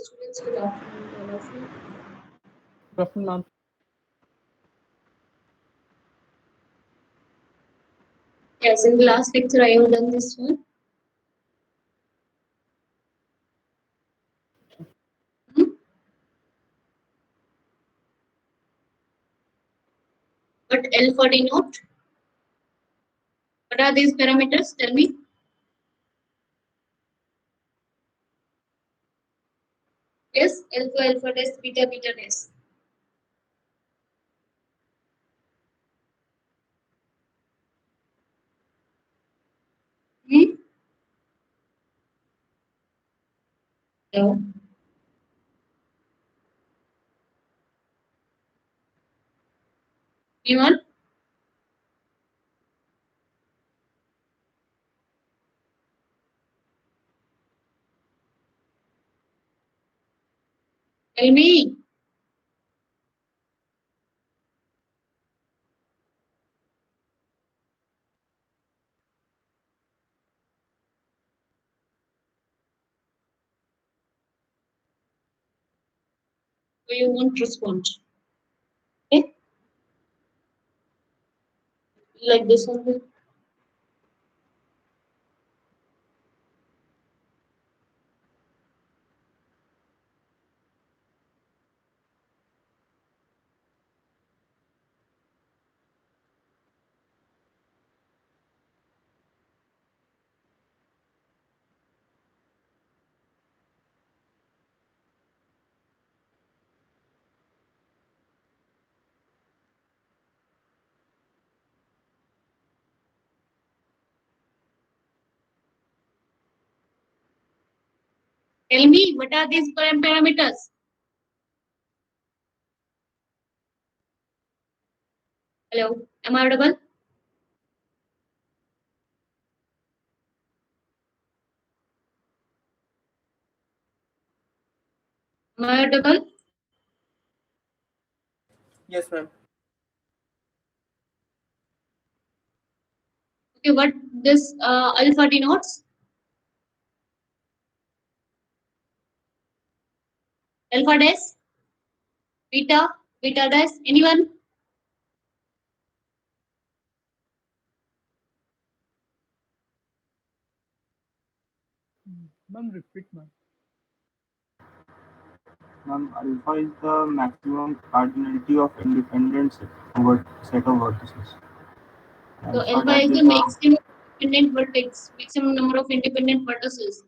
students, good afternoon to all of you. Good afternoon, ma'am. Yes, in the last lecture I have done this one. Hmm? But L for denote. What are these parameters? Tell me. Yes, alpha dash, beta dash. Hmm? No. Anyone? Tell me. So you won't respond. Okay? Like this one. Tell me, what are these parameters? Hello, am I audible? Am I audible? Yes, ma'am. Okay, what this alpha denotes? Alpha dash, beta dash. Anyone? Ma'am, repeat, ma'am. Ma'am, alpha is the maximum cardinality of independent set of vertices. So Alpha alpha dash is the is maximum independent vertex, maximum number of independent vertices.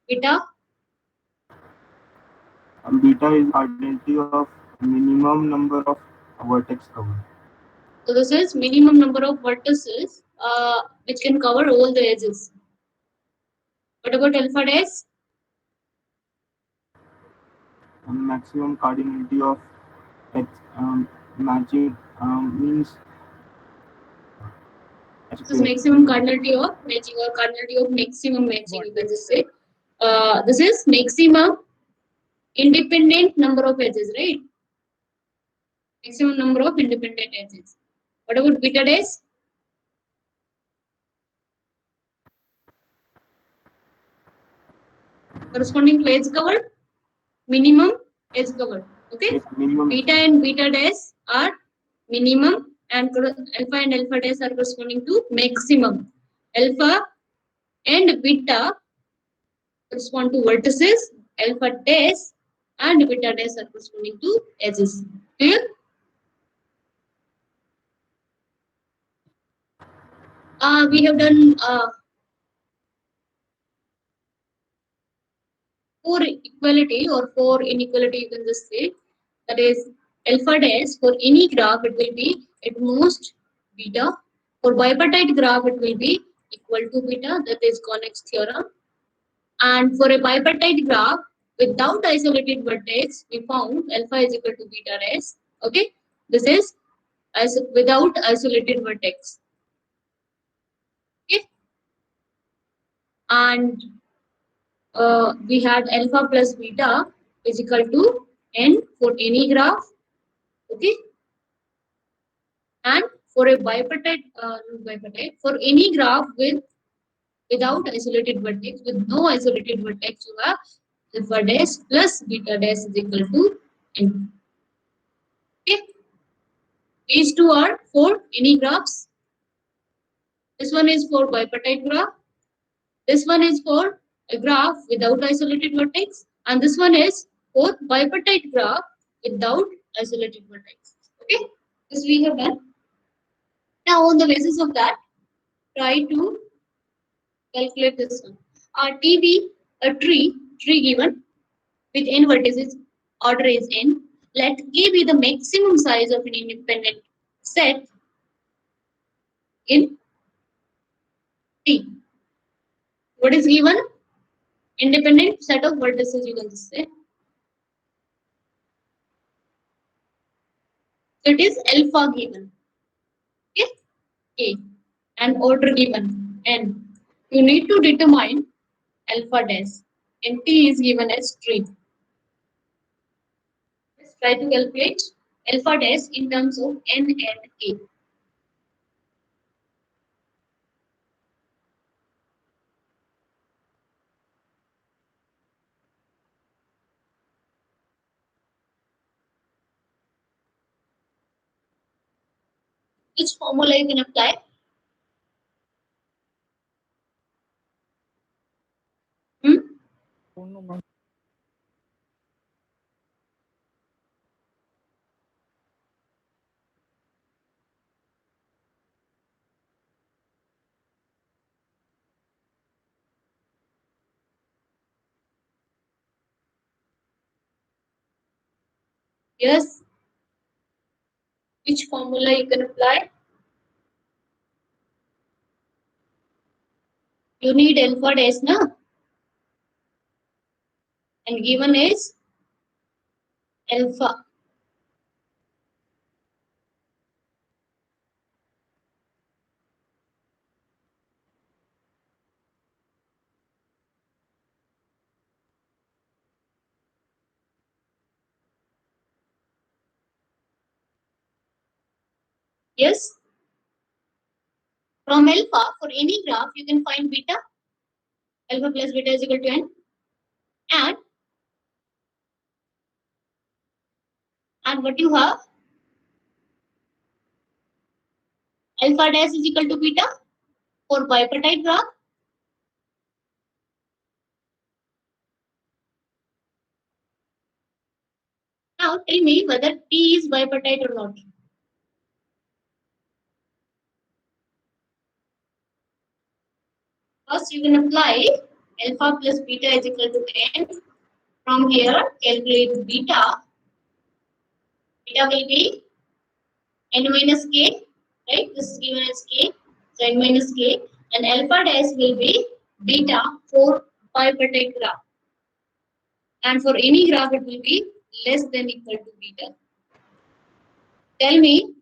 Beta, beta is cardinality of minimum number of vertex covered. so this is minimum number of vertices which can cover all the edges. What about alpha dash? Maximum cardinality of X, matching means This is maximum cardinality of matching or cardinality of maximum matching. You can just say this is maximum independent number of edges, right? Maximum number of independent edges. What about beta dash? Corresponding to edge covered, minimum edge covered. Okay, minimum. beta and beta dash are minimum, and alpha and alpha dash are corresponding to maximum. Alpha and beta correspond to vertices. Alpha dash and beta dash are corresponding to edges. Clear? We have done 4 equality or 4 inequality, you can just say. That is alpha dash for any graph, it will be at most beta. For bipartite graph, it will be equal to beta, that is Connex theorem. And for a bipartite graph without isolated vertex, we found alpha is equal to beta dash. Okay, this is as without isolated vertex. Okay, and we had alpha plus beta is equal to n for any graph. Okay, and for a bipartite, for any graph without isolated vertex, with no isolated vertex, you have alpha dash plus beta dash is equal to n. Okay. These two are for any graphs. This one is for bipartite graph. This one is for a graph without isolated vertex. And this one is for bipartite graph without isolated vertex. Okay. This we have done. Now on the basis of that, try to calculate this one. T a tree given with n vertices, order is n. Let K be the maximum size of an independent set in T. What is given? Independent set of vertices, you can just say. So it is alpha given. Okay? K. And order given n. You need to determine alpha dash. And T is given as tree. Let's try to calculate alpha dash in terms of n and K. Which formula you can apply? Hmm? Oh no, ma'am. Yes. Which formula you can apply? You need alpha dash, na? And given is alpha. Yes. From alpha, for any graph, you can find beta. Alpha plus beta is equal to n. And what you have? Alpha dash is equal to beta for bipartite graph. Now tell me whether T is bipartite or not. First, you can apply alpha plus beta is equal to n. From here, calculate beta. Beta will be n minus k, right? This is given as k. So n minus k. And alpha dash will be beta for bipartite graph. And for any graph, it will be less than equal to beta. Tell me,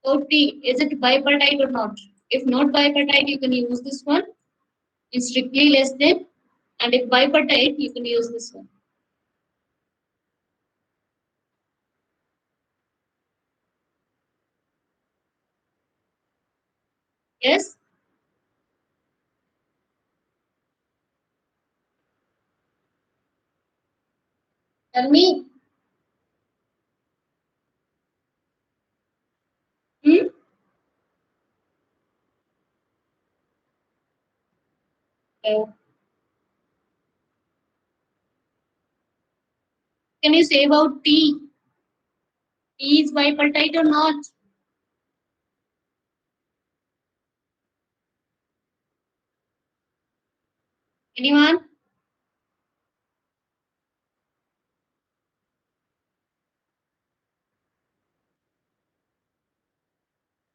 so T, is it bipartite or not? If not bipartite, you can use this one. It's strictly less than. And if bipartite, you can use this one. Yes? Tell me. Hmm? Uh, can you say about T? T is bipartite or not? Anyone?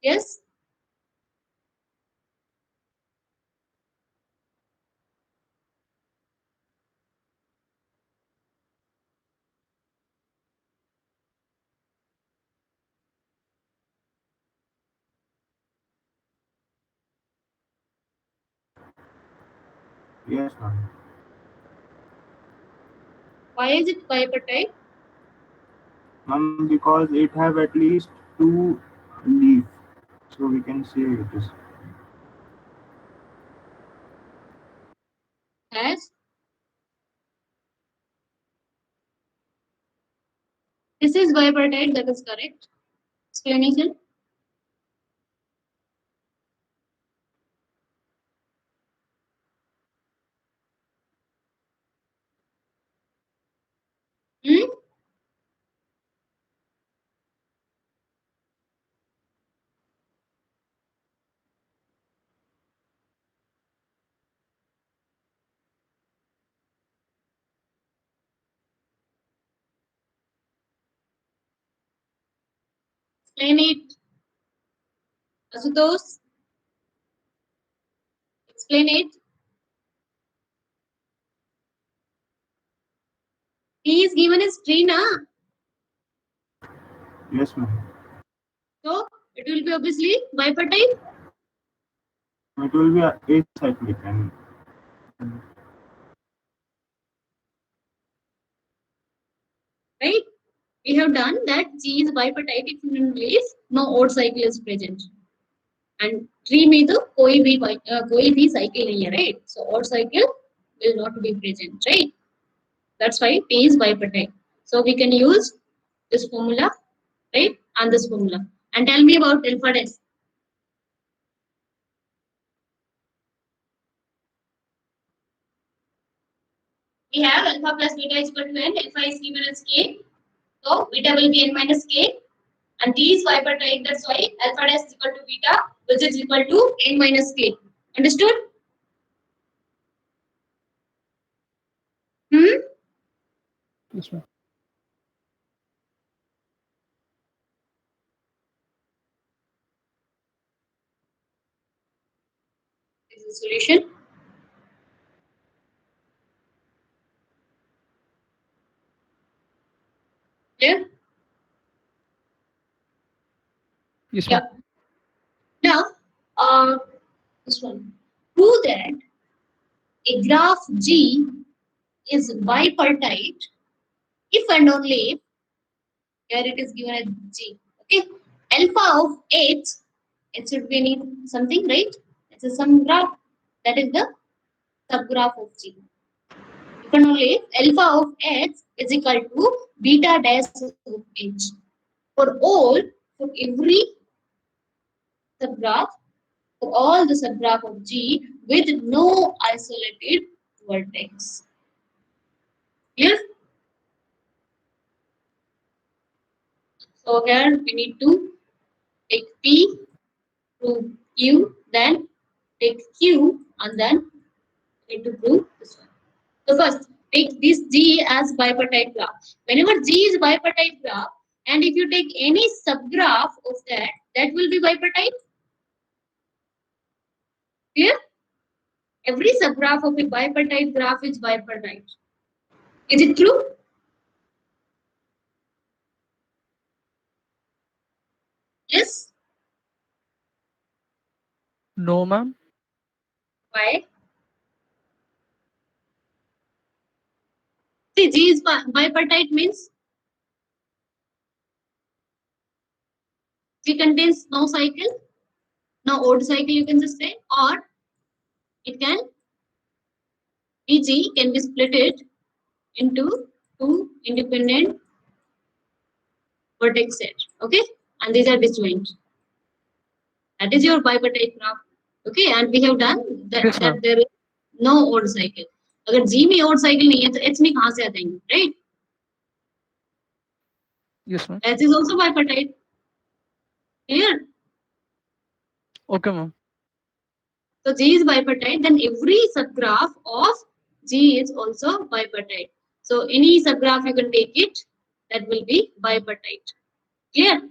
Yes? Yes, ma'am. Why is it bipartite? Ma'am, because it have at least two leaf, so we can say it is. Has This is bipartite, that is correct. Explanation? Hmm? Explain it. Asutosh, explain it. He is given as tree, na? Yes, ma'am. So it will be obviously bipartite. It will be acyclic and Right? We have done that G is bipartite if in place no odd cycle is present. And tree में तो कोई भी cycle नहीं है, right? So odd cycle will not be present, right? That's why T is bipartite. So we can use this formula, right? And this formula. And tell me about alpha dash. We have alpha plus beta is equal to n, alpha is given as k. So beta will be n minus k. And T is bipartite, that's why alpha dash is equal to beta, which is equal to n minus k. Understood? Hmm? Yes, ma'am. This is the solution. Clear? Yes, Yeah. ma'am. Now, this one. Prove that a graph G is bipartite if and only if here it is given as G. Okay. Alpha of H, it should be any something, right? It's a some graph. That is the subgraph of G. If and only if alpha of H is equal to beta dash of H. For all, for every subgraph, for all the subgraph of G with no isolated vertex. Clear? So here we need to take P to Q, then take Q, and then we need to prove this one. So first, take this G as bipartite graph. Whenever G is bipartite graph, and if you take any subgraph of that, that will be bipartite. Clear? Every subgraph of a bipartite graph is bipartite. Is it true? Yes. No, ma'am. Why? See, G is bipartite means G contains no cycle, no odd cycle, you can just say, or it can G can be split into two independent vertex set. Okay, and these are disjoint. That is your bipartite graph. Okay, and we have done Yes, that ma'am. there is no odd cycle. अगर G में odd cycle नहीं है तो H में कहाँ से आ जाएंगे, right? Yes, ma'am. H is also bipartite. Clear? Okay, ma'am. So G is bipartite, then every subgraph of G is also bipartite. So any subgraph you can take it, that will be bipartite. Clear?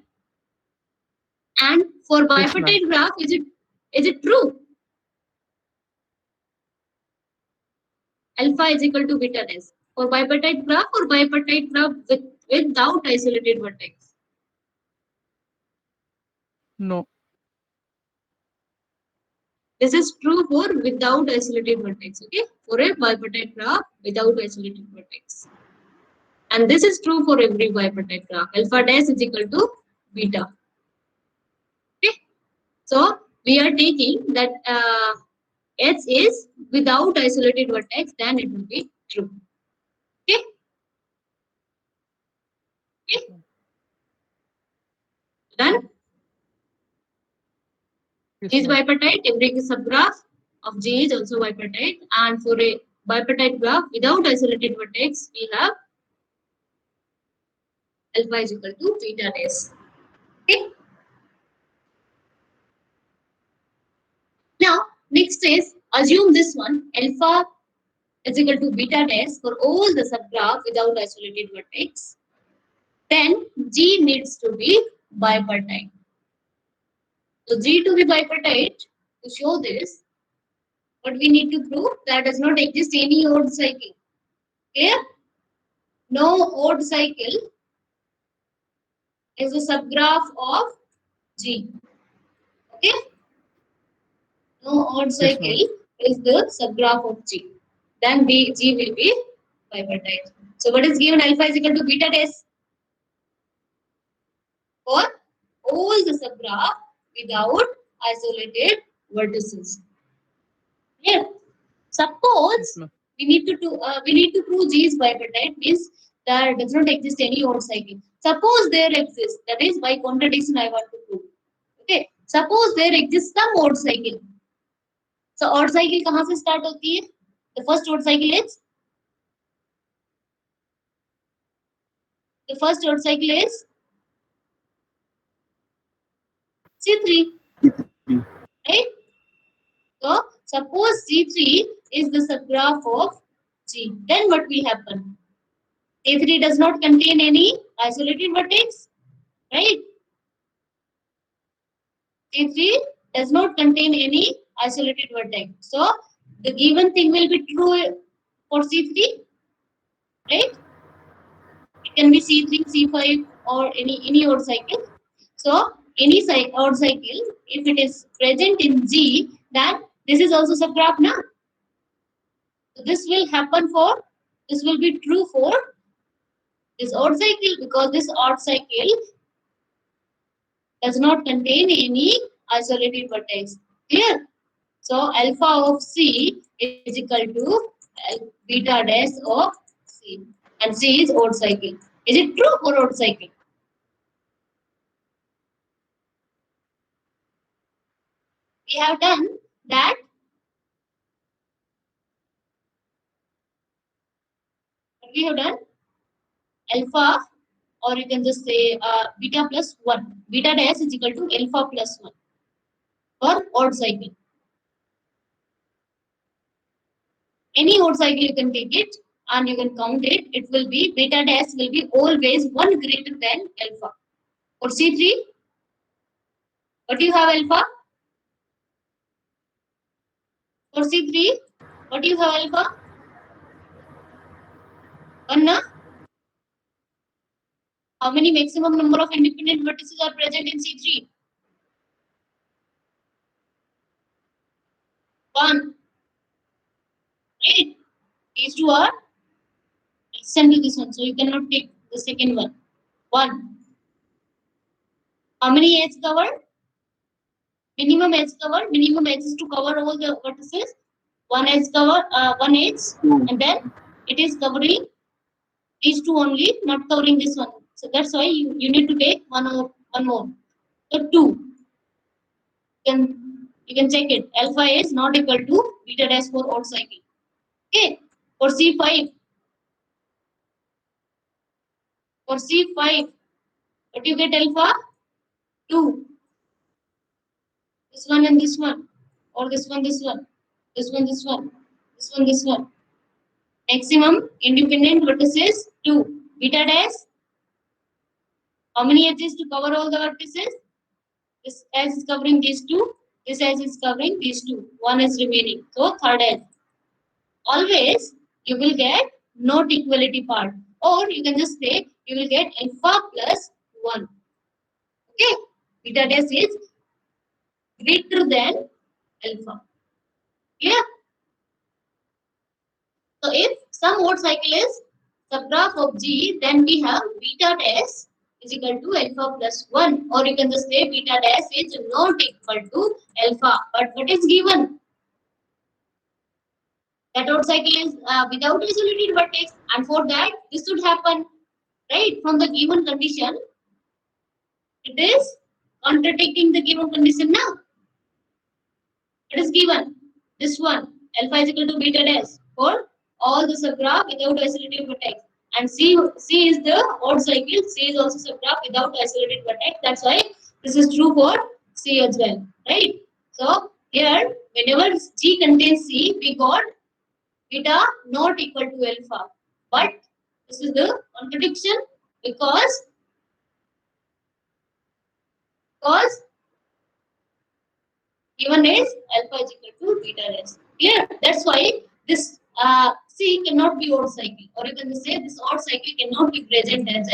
And for Yes, ma'am. bipartite graph, is it true? Alpha is equal to beta dash. For bipartite graph or bipartite graph without isolated vertex. No. This is true for without isolated vertex. Okay, for a bipartite graph without isolated vertex. And this is true for every bipartite graph. Alpha dash is equal to beta. Okay, so we are taking that H is without isolated vertex, then it will be true. Okay, okay. Done? Yes, G is ma'am. bipartite, every subgraph of G is also bipartite. And for a bipartite graph without isolated vertex, we have alpha is equal to beta dash. Okay. Now, next is assume this one alpha is equal to beta dash for all the subgraph without isolated vertex. Then G needs to be bipartite. So G to be bipartite, to show this, what we need to prove that does not exist any odd cycle. Clear? No odd cycle is a subgraph of G. Okay? No odd Yes, ma'am. cycle is the subgraph of G. Then G will be bipartite. So what is given alpha is equal to beta dash for all the subgraph without isolated vertices. Clear? Yes, Suppose ma'am. we need to prove G is bipartite means there does not exist any odd cycle. Suppose there exists, that is by contradiction I want to prove. Okay. Suppose there exists some odd cycle. So odd cycle कहाँ से start होती है? The first odd cycle is C3, C3. right? So suppose C3 is the subgraph of G. Then what will happen? C3 does not contain any isolated vertex, right? C3 does not contain any isolated vertex. So the given thing will be true for C3, right? It can be C3, C5 or any odd cycle. So any odd cycle, if it is present in G, then this is also subgraph now. So this will be true for this odd cycle because this odd cycle does not contain any isolated vertex. Clear? So alpha of C is equal to beta dash of C, and C is odd cycle. Is it true for odd cycle? We have done that. What we have done alpha, or you can just say beta plus 1. Beta dash is equal to alpha plus 1 for odd cycle. Any odd cycle you can take it and you can count it. It will be beta dash will be always 1 greater than alpha. For C3, what do you have alpha? For C3, what do you have alpha? 1, na? How many maximum number of independent vertices are present in C3? 1. Right? These two are extend to this one, so you cannot take the second one. 1. How many edges covered? Minimum edge covered. Minimum edge is to cover all the vertices. One edge cover, one edge, 2. and then it is covering these two only, not covering this one. So that's why you need to take one more. So 2. You can check it. Alpha is not equal to beta dash for odd cycle. Okay. For C5, what do you get alpha? 2. This one and this one, or this one, this one, this one, this one, this one, this one. Maximum independent vertices 2. Beta dash. How many edges to cover all the vertices? This edge is covering these two. This edge is covering these two. One is remaining. So third edge. Always you will get not equality part. Or you can just say you will get alpha plus 1. Okay. Beta dash is greater than alpha. Yeah. So if some odd cycle is subgraph of G, then we have beta dash is equal to alpha plus 1. Or you can just say beta dash is not equal to alpha. But what is given? That odd cycle is without isolated vertex. And for that, this should happen. Right? From the given condition, it is contradicting the given condition now. What is given? This one, alpha is equal to beta dash for all the subgraph without isolated vertex. And C is the odd cycle. C is also subgraph without isolated vertex. That's why this is true for C as well, right? So here, whenever G contains C, we got beta not equal to alpha. But this is the contradiction because given is alpha is equal to beta dash. Here, that's why this C cannot be odd cycle, or you can say this odd cycle cannot be present as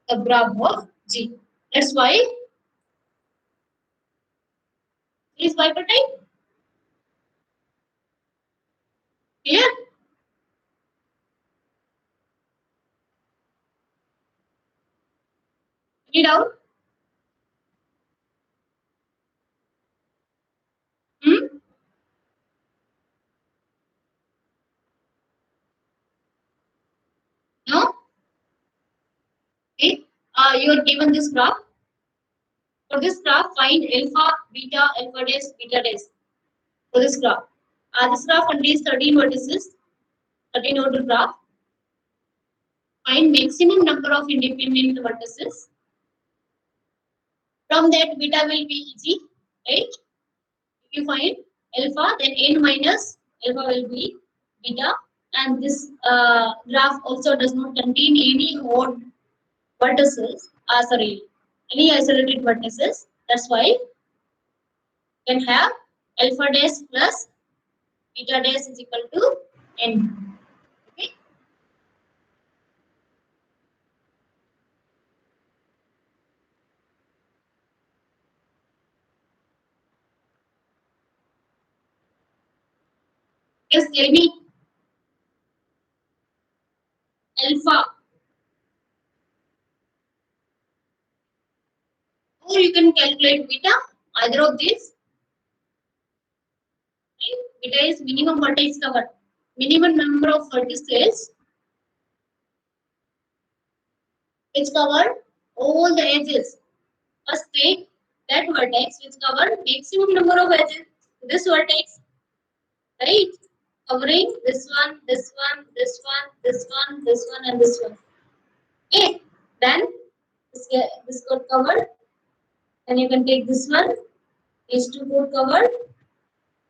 a graph of G. That's why it is bipartite. Clear? Any doubt? Hmm? No? Okay. You are given this graph. For this graph, find alpha, beta dash. For this graph. This graph contains 13 vertices, 13 order graph. Find maximum number of independent vertices. From that, beta will be easy, right? If you find alpha, then n minus alpha will be beta. And this graph also does not contain any odd vertices. Sorry, any isolated vertices. That's why you can have alpha dash plus beta dash is equal to n. Okay. Just tell me alpha, or you can calculate beta. Either of these. Right? Beta is minimum vertex cover. Minimum number of vertices which cover all the edges. First take that vertex which cover maximum number of edges. This vertex, right? Covering this one, this one, this one, this one, this one, and this one. Okay. Then this got covered. Then you can take this one. These two got covered.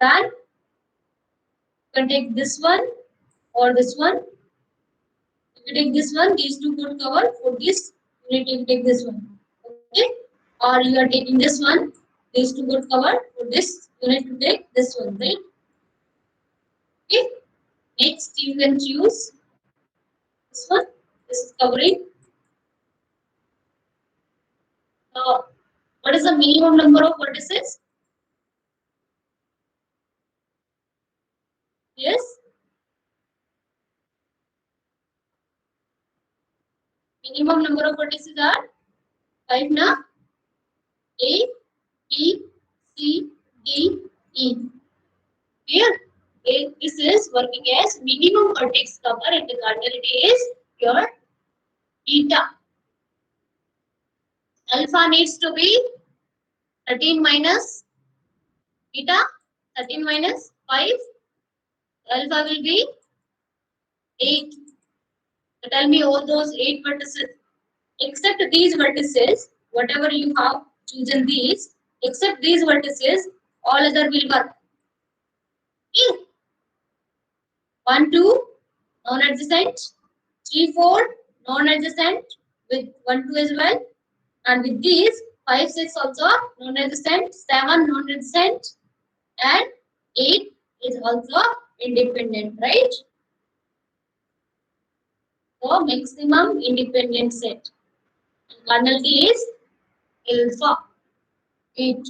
Then you can take this one or this one. If you take this one, these two got covered. For this, you need to take this one. Okay. Or you are taking this one. These two got covered. For this, you need to take this one, right? Okay. Next, you can choose this one. This is covering. What is the minimum number of vertices? Yes. Minimum number of vertices are 5 na? A, B, C, D, E. Clear? Okay. This is working as minimum vertex cover and the cardinality is your beta. Alpha needs to be 13 minus beta. 13 minus 5. Alpha will be 8. So tell me all those 8 vertices. Except these vertices, whatever you have chosen these, except these vertices, all other will work. Okay. 1, 2, non-adjacent. 3, 4, non-adjacent with 1, 2 as well. And with these, 5, 6 also non-adjacent, 7 non-adjacent, and 8 is also independent, right? So maximum independent set. Kernel key is alpha 8.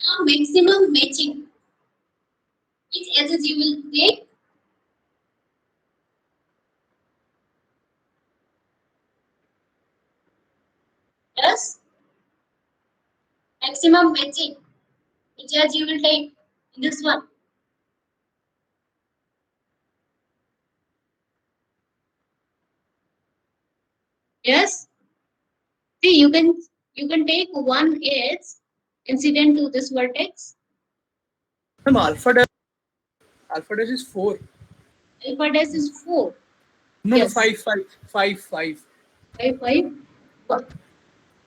Now maximum matching. Which edges you will take? Yes. Maximum matching. Which edge you will take in this one? Yes. See, you can take one edge incident to this vertex. Ma'am, alpha dash is 4. Alpha dash is 4. No, no, Yes. 5, 5, 5, 5. 5, 5.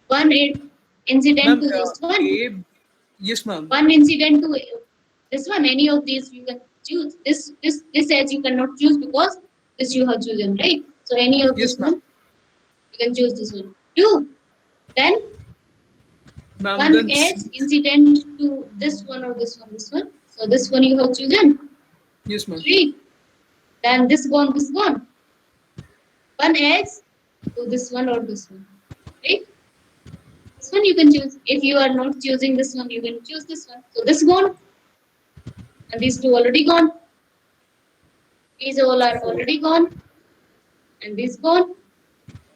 One incident Ma'am, to this one. A, yes, ma'am. One incident to this one. Any of these you can choose. This edge you cannot choose because this you have chosen, right? So any of this Yes, ma'am. one you can choose this one. 2. Then Ma'am, one then edge C. incident to this one or this one, this one. So this one you have chosen. Yes, ma'am. 3. Then this one, this one. One edge to this one or this one. Right? This one you can choose. If you are not choosing this one, you can choose this one. So this gone and these two already gone. These all are 4, already gone and this gone.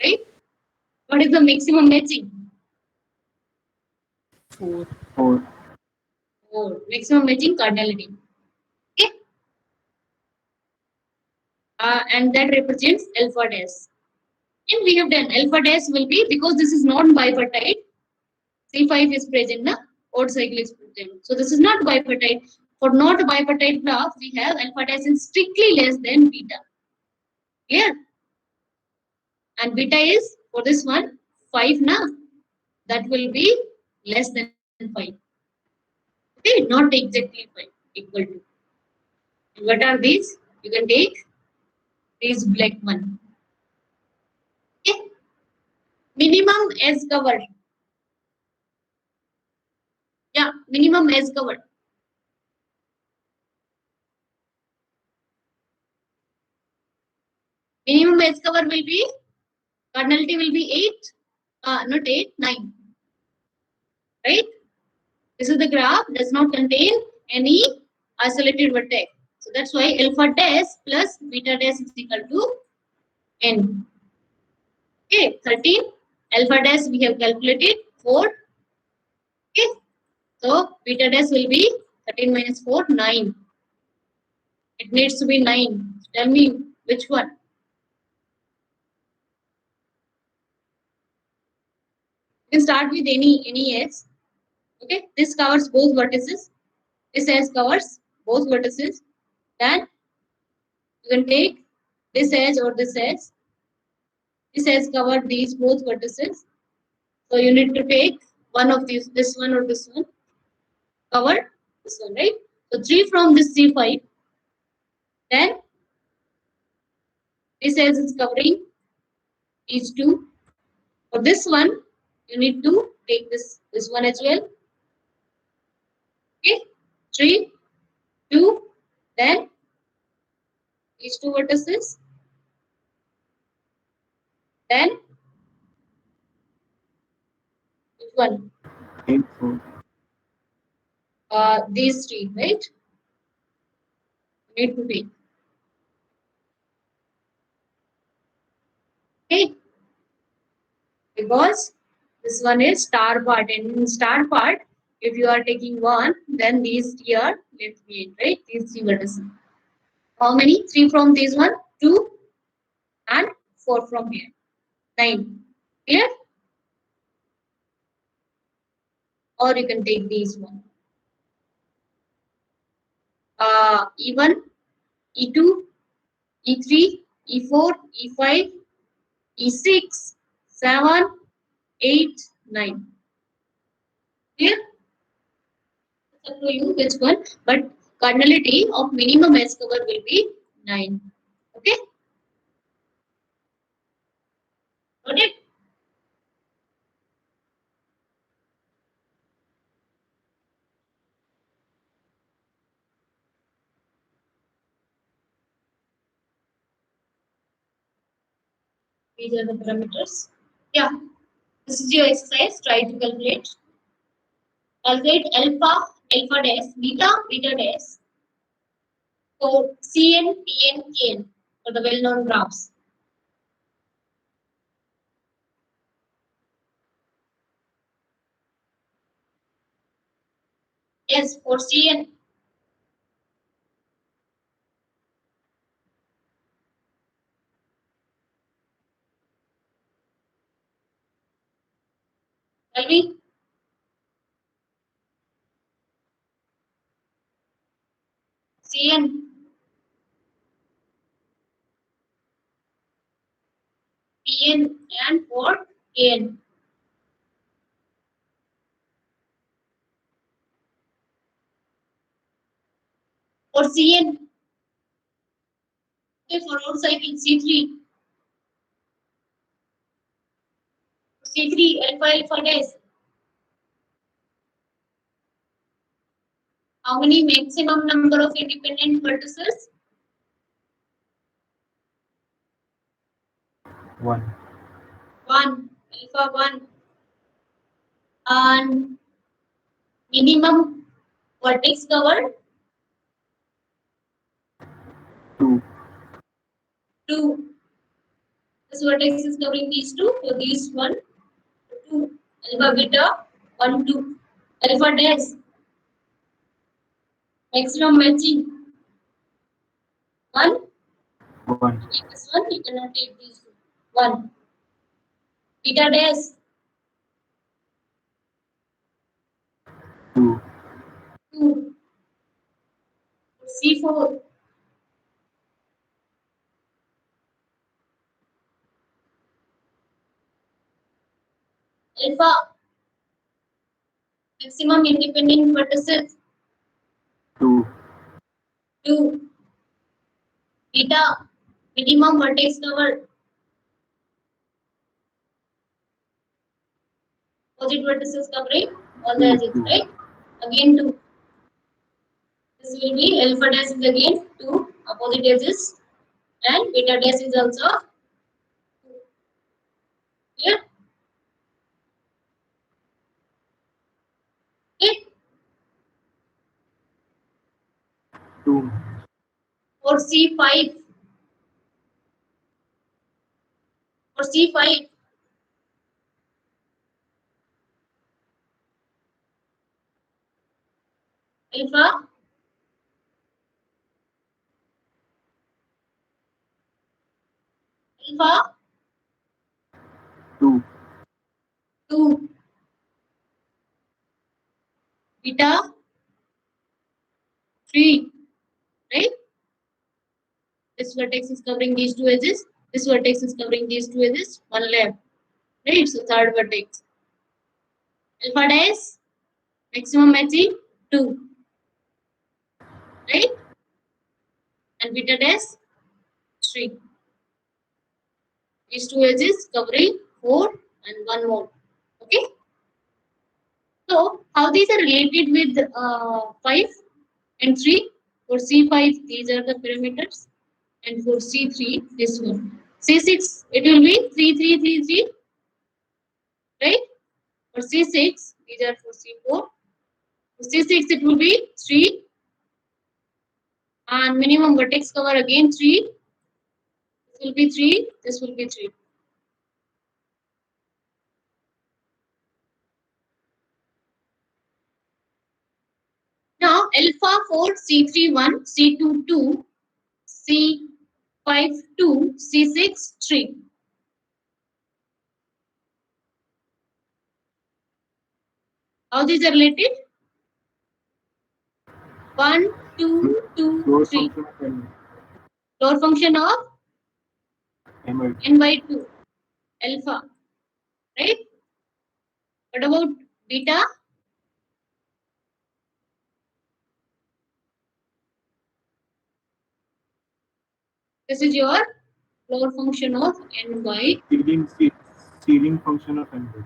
Right? What is the maximum matching? 4. 4. Or maximum matching cardinality. Okay? And that represents alpha dash. And we have done alpha dash will be because this is non bipartite. C5 is present, na? Odd cycle is present. So this is not bipartite. For not bipartite graph, we have alpha dash is strictly less than beta. Clear? And beta is for this one 5 na. That will be less than 5. Okay, not exactly 5 equal to. And what are these? You can take these black one. Okay. Minimum as covered. Yeah, minimum as covered. Minimum edge cover will be, cardinality will be 8, not 8, 9. Right? This is the graph, does not contain any isolated vertex. So that's why alpha dash plus beta dash is equal to n. Okay, 13. Alpha dash we have calculated 4. Okay, so beta dash will be 13 minus 4, 9. It needs to be 9. Tell me which one. You can start with any edge. Okay, this covers both vertices. This edge covers both vertices. Then you can take this edge or this edge. This edge covered these both vertices. So you need to take one of these, this one or this one, cover this one, right? So 3 from this C5. Then this edge is covering these two. For this one, you need to take this one as well. Okay, 3, 2, then these two vertices. Then which one? 8, 4. These three, right? You need to take. Okay, because this one is star part, and in star part, if you are taking one, then these three are left behind, right? These three vertices. How many? 3 from this one, 2, and 4 from here. 9. Clear? Or you can take these one. E1, E2, E3, E4, E5, E6, 7, 8, 9. Clear? It's up to you which one, but cardinality of minimum edge cover will be 9. Okay? Got it? These are the parameters. Yeah. This is your exercise. Try to calculate. Calculate alpha dash, beta dash for CN, PN, KN for the well-known graphs. Yes, for CN. Tell me. CN. PN and what? AN. For CN. Okay, forward cycle C3. C3 alpha alpha dash. How many maximum number of independent vertices? 1. 1. Alpha 1. And minimum vertex covered? 2. 2. This vertex is covering these two. So these 1, 2. Alpha beta 1, 2. Alpha dash. Maximum matching. 1. 1. Take this one. You cannot take these two. 1. Beta dash. 2. 2. C4. Alpha. Maximum independent vertices. 2. 2. Beta. Minimum vertex covered. Opposite vertices covering all the edges, right? Again 2. This will be alpha dash is again 2 opposite edges and beta dash is also 2. Clear? Okay. 2. For C5. For C5. Alpha. Alpha. 2. 2. Beta. 3. Right? This vertex is covering these two edges. This vertex is covering these two edges. One left. Right? So third vertex. Alpha dash. Maximum matching 2. Right? And beta dash 3. These two edges covering 4 and 1 more. Okay. So how these are related with 5 and 3? For C5, these are the parameters. And for C3, this one. C6, it will be 3, 3, 3, 3. Right? For C6, these are for C4. For C6, it will be 3. And minimum vertex cover again 3. This will be 3. This will be 3. Now, alpha 4, C3 1, C2 2, C5 2, C6 3. How these are related? 1, 2, 2, Lower 3. function of n. Lower function of M. n by 2, alpha. Right? What about beta? This is your lower function of n by. Ceiling function of n.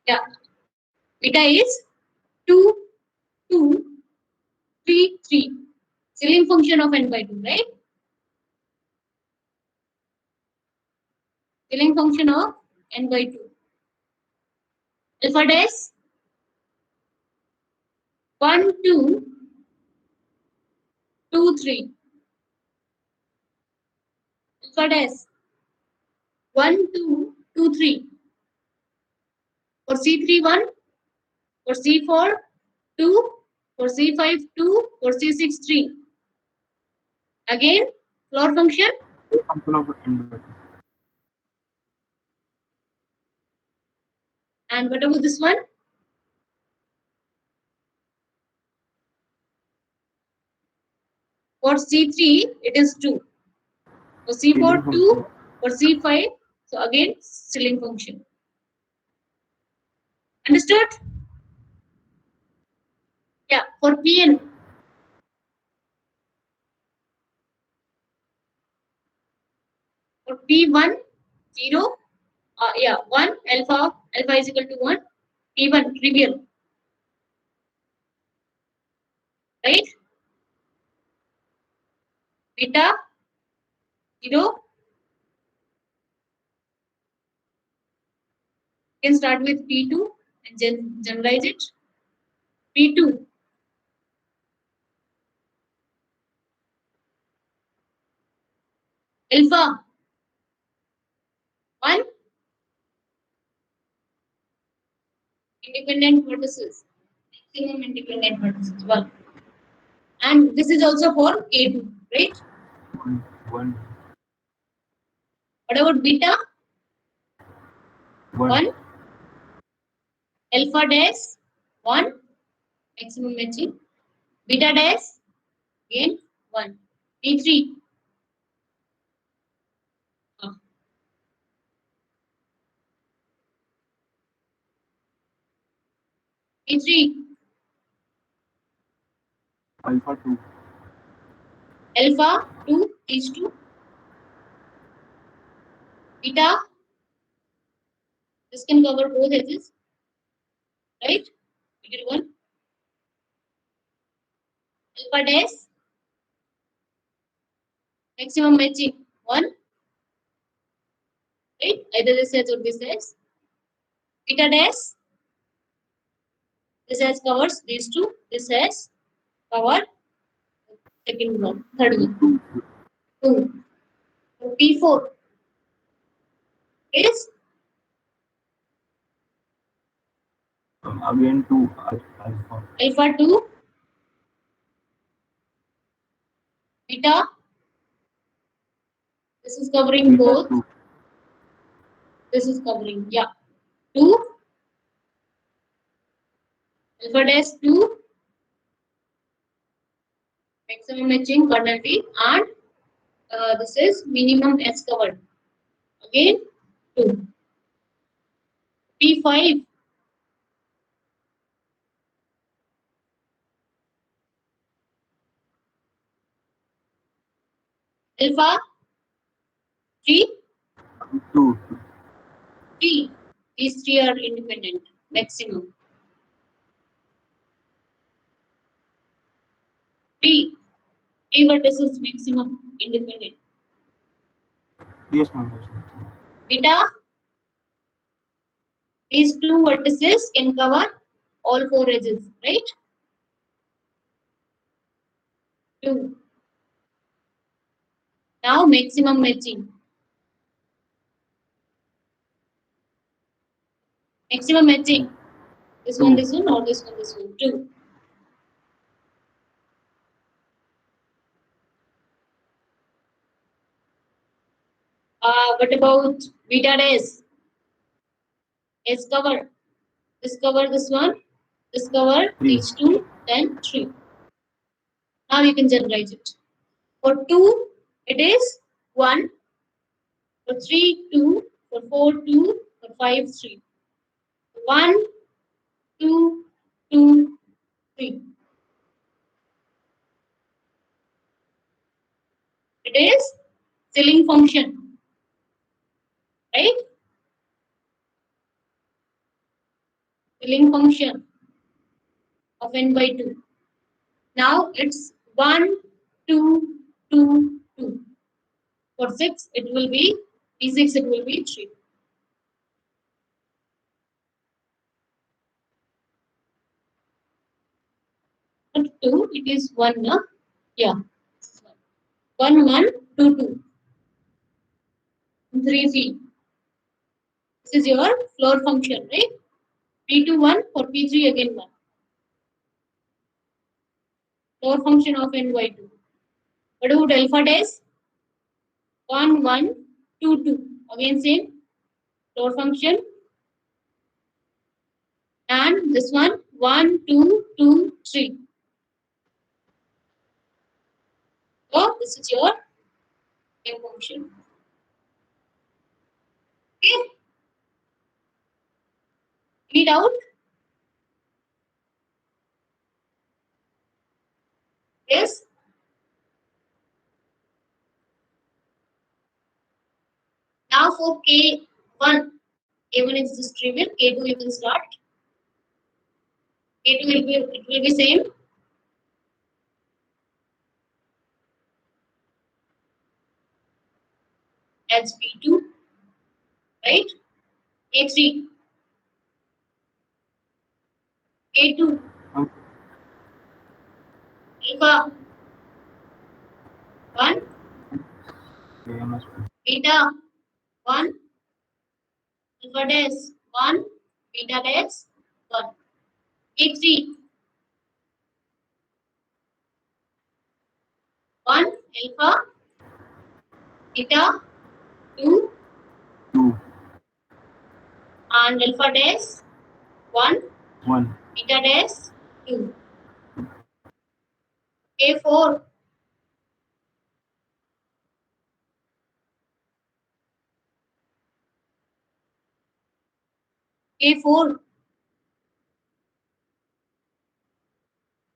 Yeah. Beta is 2, 2, 3, 3. Ceiling function of n by 2, right? Ceiling function of n by 2. Alpha dash 1, 2, 2, 3. Alpha dash 1, 2, 2, 3. For C3 1, for C4 2, For C5, 2. For C6, 3. Again, floor function. Function of inverter. And what about this one? For C3, it is 2. For C4, 2. For C5, so again, ceiling function. Understood? Yeah, for PN. For P1, 0. Yeah, 1. Alpha is equal to 1. P1, trivial. Right? Beta, 0. You can start with P2 and generalize it. P2. Alpha, 1. Independent vertices. Maximum independent vertices, 1. And this is also for K2, right? 1. What about beta? 1. Alpha dash, 1. Maximum matching. Beta dash, again, 1. P3. P3. Alpha 2. Alpha, 2. H 2. Beta. This can cover both edges. Right? Figure 1. Alpha dash. Maximum matching. 1. Right? Either this edge or this edge. Beta dash. This edge covers these two. This edge cover second one. Third one. 2. P4 is Again 2. Alpha. alpha 2. Beta. This is covering Beta both. 2. This is covering, yeah. 2. Alpha dash 2. Maximum matching quantity. And this is minimum S covered. Again, 2. P5. Alpha 3. 2. 3. These three are independent. Maximum. 3. 3 vertices maximum independent. Yes, ma'am. Beta. These two vertices can cover all 4 edges, right? 2. Now maximum matching. Maximum matching. This one, 2. or this one, 2. What about beta dash? S cover. This cover this one. This cover 3. these two. Then 3. Now you can generalize it. For 2, it is 1. For 3, 2. For 4, 2. For 5, 3. 1, 2, 2, 3. It is ceiling function, right? Ceiling function of n by 2. Now it's 1, 2, 2, 2. For 6, it will be P6, it will be 3. Not 2, it is 1, no? Yeah. 1, 1, 2, 2. 3, 3. This is your floor function, right? P2, 1. For P3, again 1. lower function of n by 2. What about alpha dash? 1, 1, 2, 2. Again same lower function. And this one 1, 2, 2, 3. So this is your main function. Okay. Read out. Yes. Now for K1. K1 is just trivial. K2 you can start. K2 will be same. As P2, right? K3, K2, alpha 1, KMS. beta 1, alpha dash 1, beta dash 1. K3, 1, alpha, beta 2, 2, and alpha dash 1, 1, beta dash 2. K4, K4.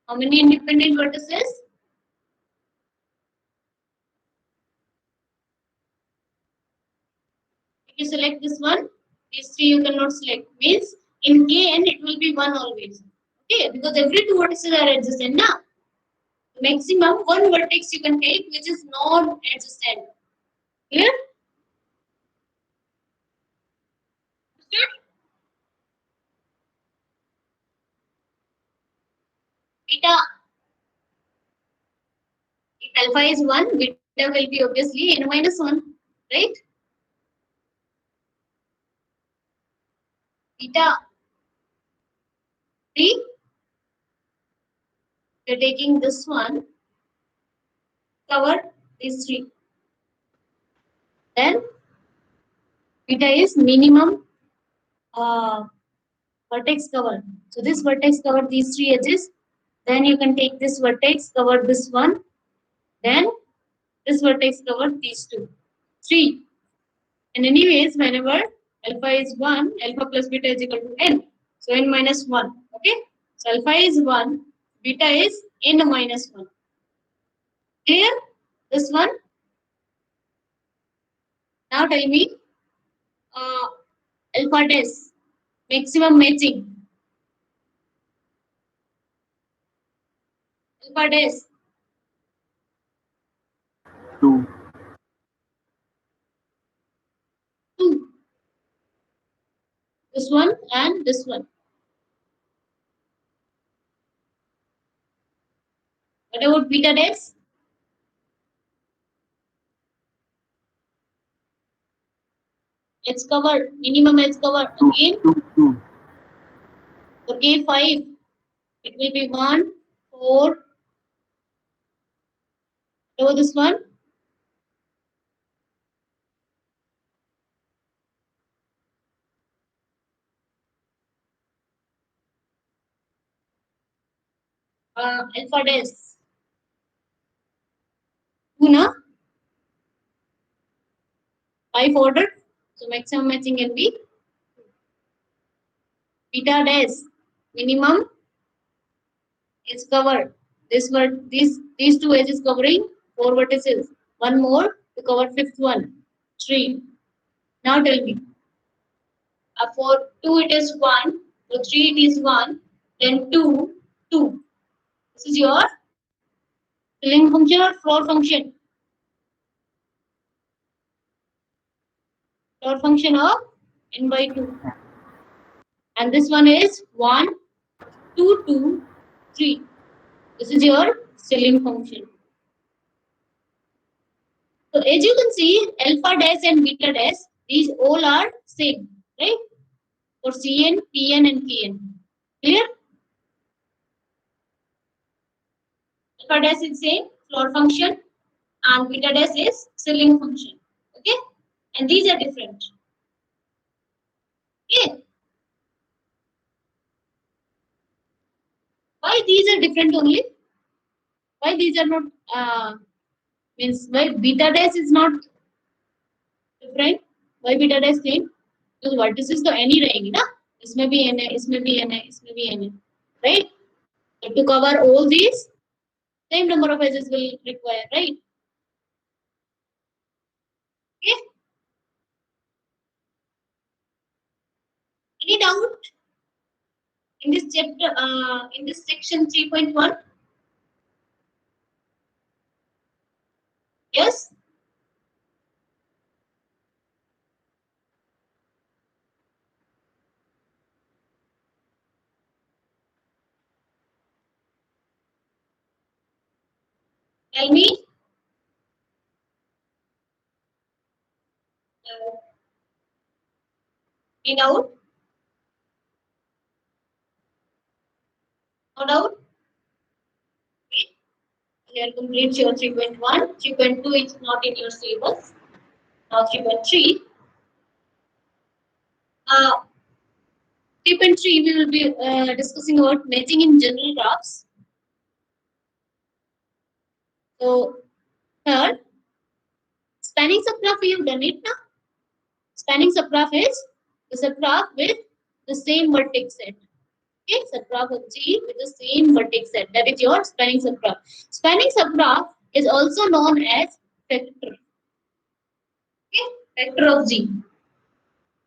How many independent vertices? If you select this one, these three you cannot select. Means in Kn it will be 1 always. Okay, because every two vertices are adjacent now. Maximum one vertex you can take which is not adjacent. Clear? Beta. If alpha is 1, beta will be obviously n minus 1. Right? Beta 3. You're taking this one, cover these 3. Then beta is minimum vertex cover. So this vertex cover these 3 edges. Then you can take this vertex, cover this one. Then this vertex cover these 2. 3. And anyways, whenever alpha is 1, alpha plus beta is equal to n. So n minus 1. Okay. So alpha is 1, beta is n minus 1. Clear? This one. Now tell me alpha dash maximum matching. Alpha dash 2, 2. This one and this one. What about beta dash? Edge cover, minimum edge cover. 2, Again, 2, 2, for K5, it will be 1, 4. Over this one, alpha dash 2 na 5 ordered. So maximum matching can be beta dash minimum is covered. This word these two edges covering 4 vertices. One more to cover fifth one. 3. Now tell me. For 2 it is 1. For 3 it is 1. Then 2, 2. This is your filling function or floor function. Floor function of n by 2. And this one is 1, 2, 2, 3. This is your ceiling function. So as you can see, alpha dash and beta dash, these all are same, right? For Cn, Pn and Kn. Clear? Alpha dash is same floor function and beta dash is ceiling function. Okay, and these are different. Okay, why these are different only? Why these are not means why beta dash is not different? Why beta dash same? Because vertices तो any रहेंगी ना? इसमें भी n है, इसमें भी n है, इसमें भी n है, right? So to cover all these, same number of edges will require, right? Okay. Any doubt in this chapter? In this section 3.1? Yes. Tell me. Any doubt? No doubt? Okay. You are complete your 3.1. 3.2 is not in your syllabus. Now 3.3. 3.3 we will be discussing about matching in general graphs. So third, spanning subgraph we have done it now. Spanning subgraph is the subgraph with the same vertex set. Okay, subgraph of G with the same vertex set. That is your spanning subgraph. Spanning subgraph is also known as vector. Okay, vector of G.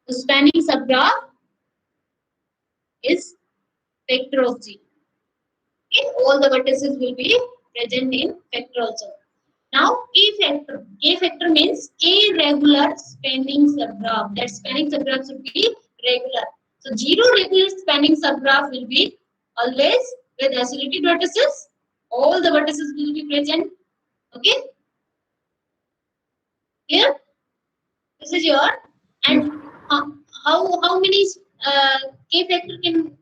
The spanning subgraph is vector of G. Okay, all the vertices will be present in vector also. Now, K factor means K regular spanning subgraph. That spanning subgraph should be regular. So, zero regular spanning subgraph will be always with isolated vertices. All the vertices will be present. Okay, here. This is your and how many K factor can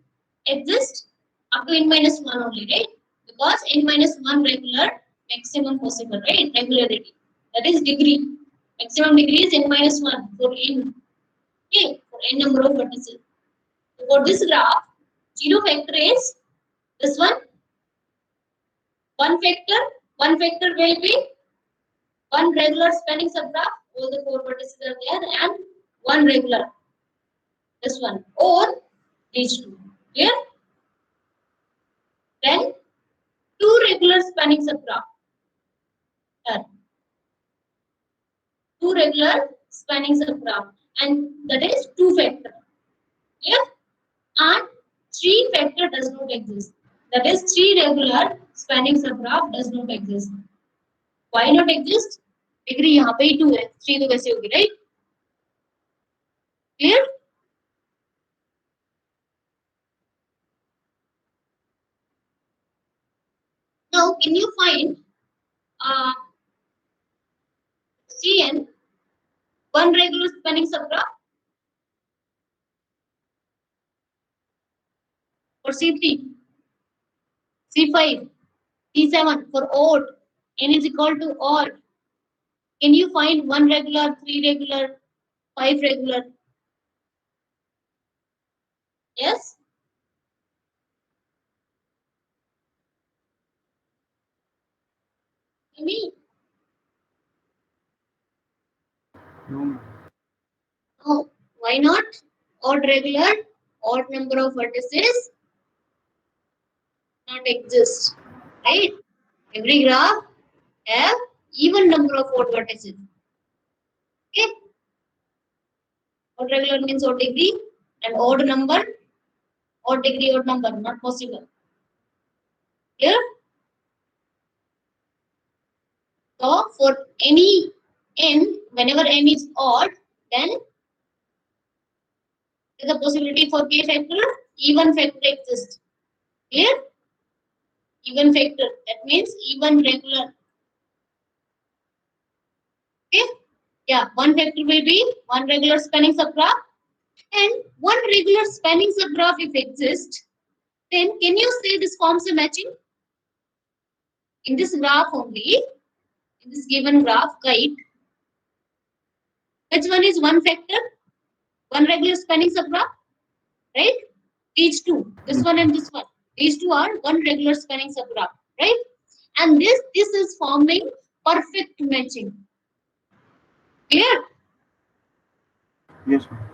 exist up to n minus 1 only, right? Because n minus 1 regular maximum possible, right? Regularity. That is degree. Maximum degree is n minus 1 for n. Okay, for n number of vertices. So for this graph, zero factor is this one. One factor will be one regular spanning subgraph. All the four vertices are there, and one regular. This one or these two. Clear? Then two regular spanning subgraph. Here. Two regular spanning subgraph, and that is two factor. Clear? And three factor does not exist. That is three regular spanning subgraph does not exist. Why not exist? Degree यहाँ पे ही 2 है, 3 तो कैसे होगी, right? Clear? Now, can you find Cn one regular spanning subgraph for C3, C5, C7 for odd, n is equal to odd. Can you find one regular, three regular, five regular? Yes? Me? No. No. Why not? Odd regular, odd number of vertices not exist. Right? Every graph have even number of odd vertices. Okay? Odd regular means odd degree and odd number, odd degree, odd number, not possible. Clear? So for any n, whenever n is odd, then there is a possibility for k factor, even factor exists. Clear? Even factor, that means even regular. Okay? Yeah, one factor will be one regular spanning subgraph, and one regular spanning subgraph if exists, then can you say this forms a matching? in this graph only, in this given graph, kite, which one is one factor? One regular spanning subgraph, right? These two, this Yes, one ma'am. and this one. These two are one regular spanning subgraph, right? And this is forming perfect matching. Clear? Yes, ma'am.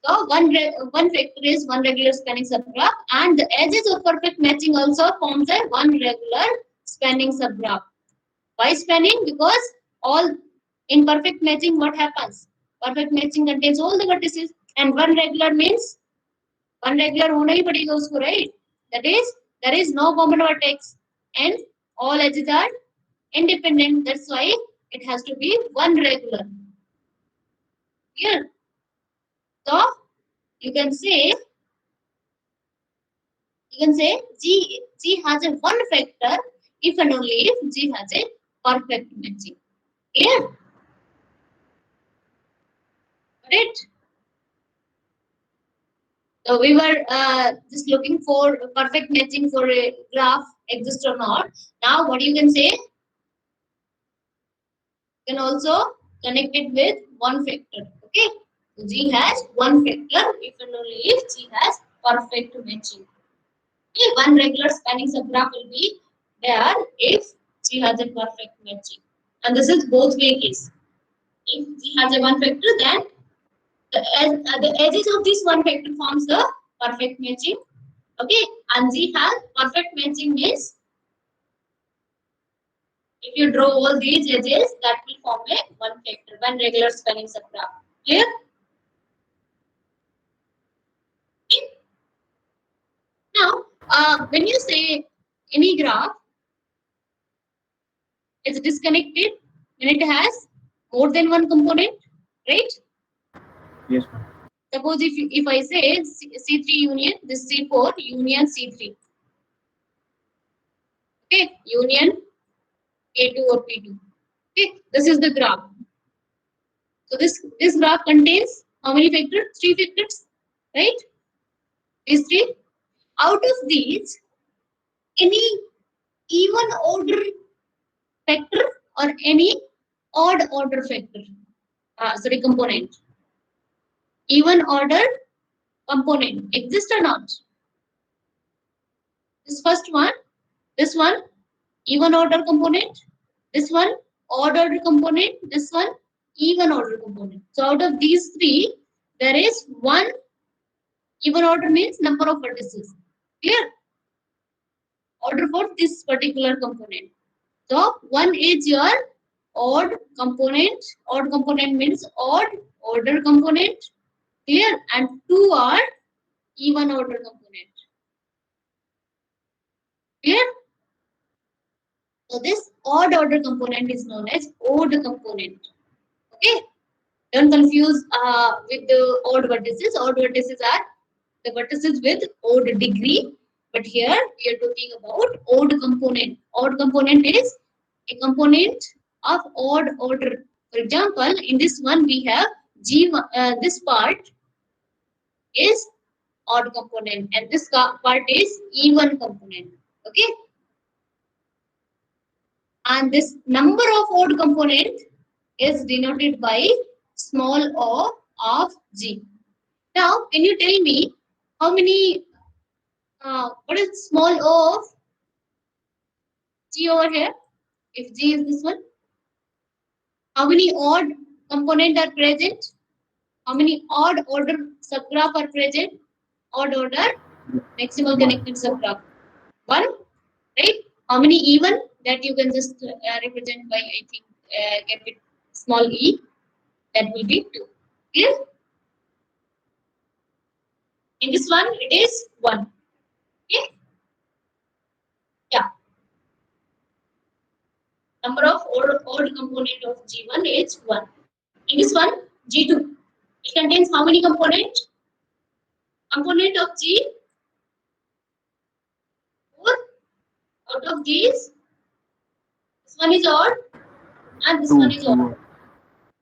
So one vector is one regular spanning subgraph, and the edges of perfect matching also forms a one regular spanning subgraph. Why spanning? Because all in perfect matching, what happens? Perfect matching contains all the vertices, and one regular means one regular होना ही पड़ेगा उसको, right? That is, there is no common vertex, and all edges are independent. That's why it has to be one regular. Here, so you can say G has a one factor if and only if G has a perfect matching. Clear? Right? So we were just looking for perfect matching for a graph exist or not. Now what you can say? You can also connect it with one factor. Okay. So G has one factor if and only if G has perfect matching. Okay. One regular spanning subgraph will be there if G has a perfect matching. And this is both way case. If G has a one factor, then the edges of this one factor forms the perfect matching. Okay, and G has perfect matching means if you draw all these edges, that will form a one factor, one regular spanning subgraph. Clear? Okay. Now, when you say any graph is disconnected when it has more than one component, right? Yes, ma'am. Suppose if I say C3 union, this C4 union C3, okay, union K2 or P2. Okay, this is the graph. So this graph contains how many factors? Three factors, right? These three. Out of these, any even order factor or any odd order factor, sorry, component, even order component exists or not? This first one, this one, even order component, this one, odd order component, this one, even order component. So out of these three, there is one even order means number of vertices. Clear? Order for this particular component. So one is your odd component. Odd component means odd order component. Clear? And two are even order component. Clear? So this odd order component is known as odd component. Okay? Don't confuse with the odd vertices. Odd vertices are the vertices with odd degree. But here we are talking about odd component. Odd component is a component of odd order. For example, in this one we have G. This part is odd component, and this part is even component. Okay, and this number of odd component is denoted by small o of G. Now, can you tell me how many? What is small o of G over here? If G is this one, how many odd component are present? How many odd order subgraph are present? Odd order maximal One. connected subgraph. One, right? How many even? That you can just represent by, I think, capital small e. That will be two. Clear? In this one, it is one. Okay? Yeah. Number of odd component of G1 is one. In this one, G2, it contains how many components? Component of G, four. Out of these, this one is odd and this one Two. is odd. Two.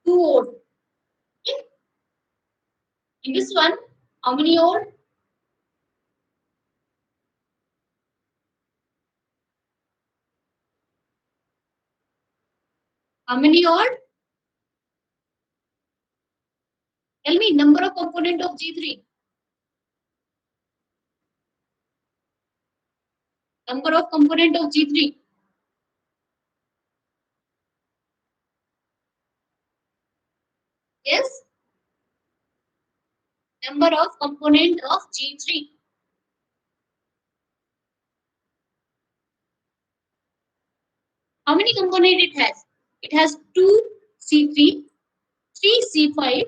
Two odd. Okay? In this one, how many odd? How many odd? Tell me number of component of G3. Number of component of G3. Yes. Number of component of G3. How many component it has? It has 2 C3, 3 C5,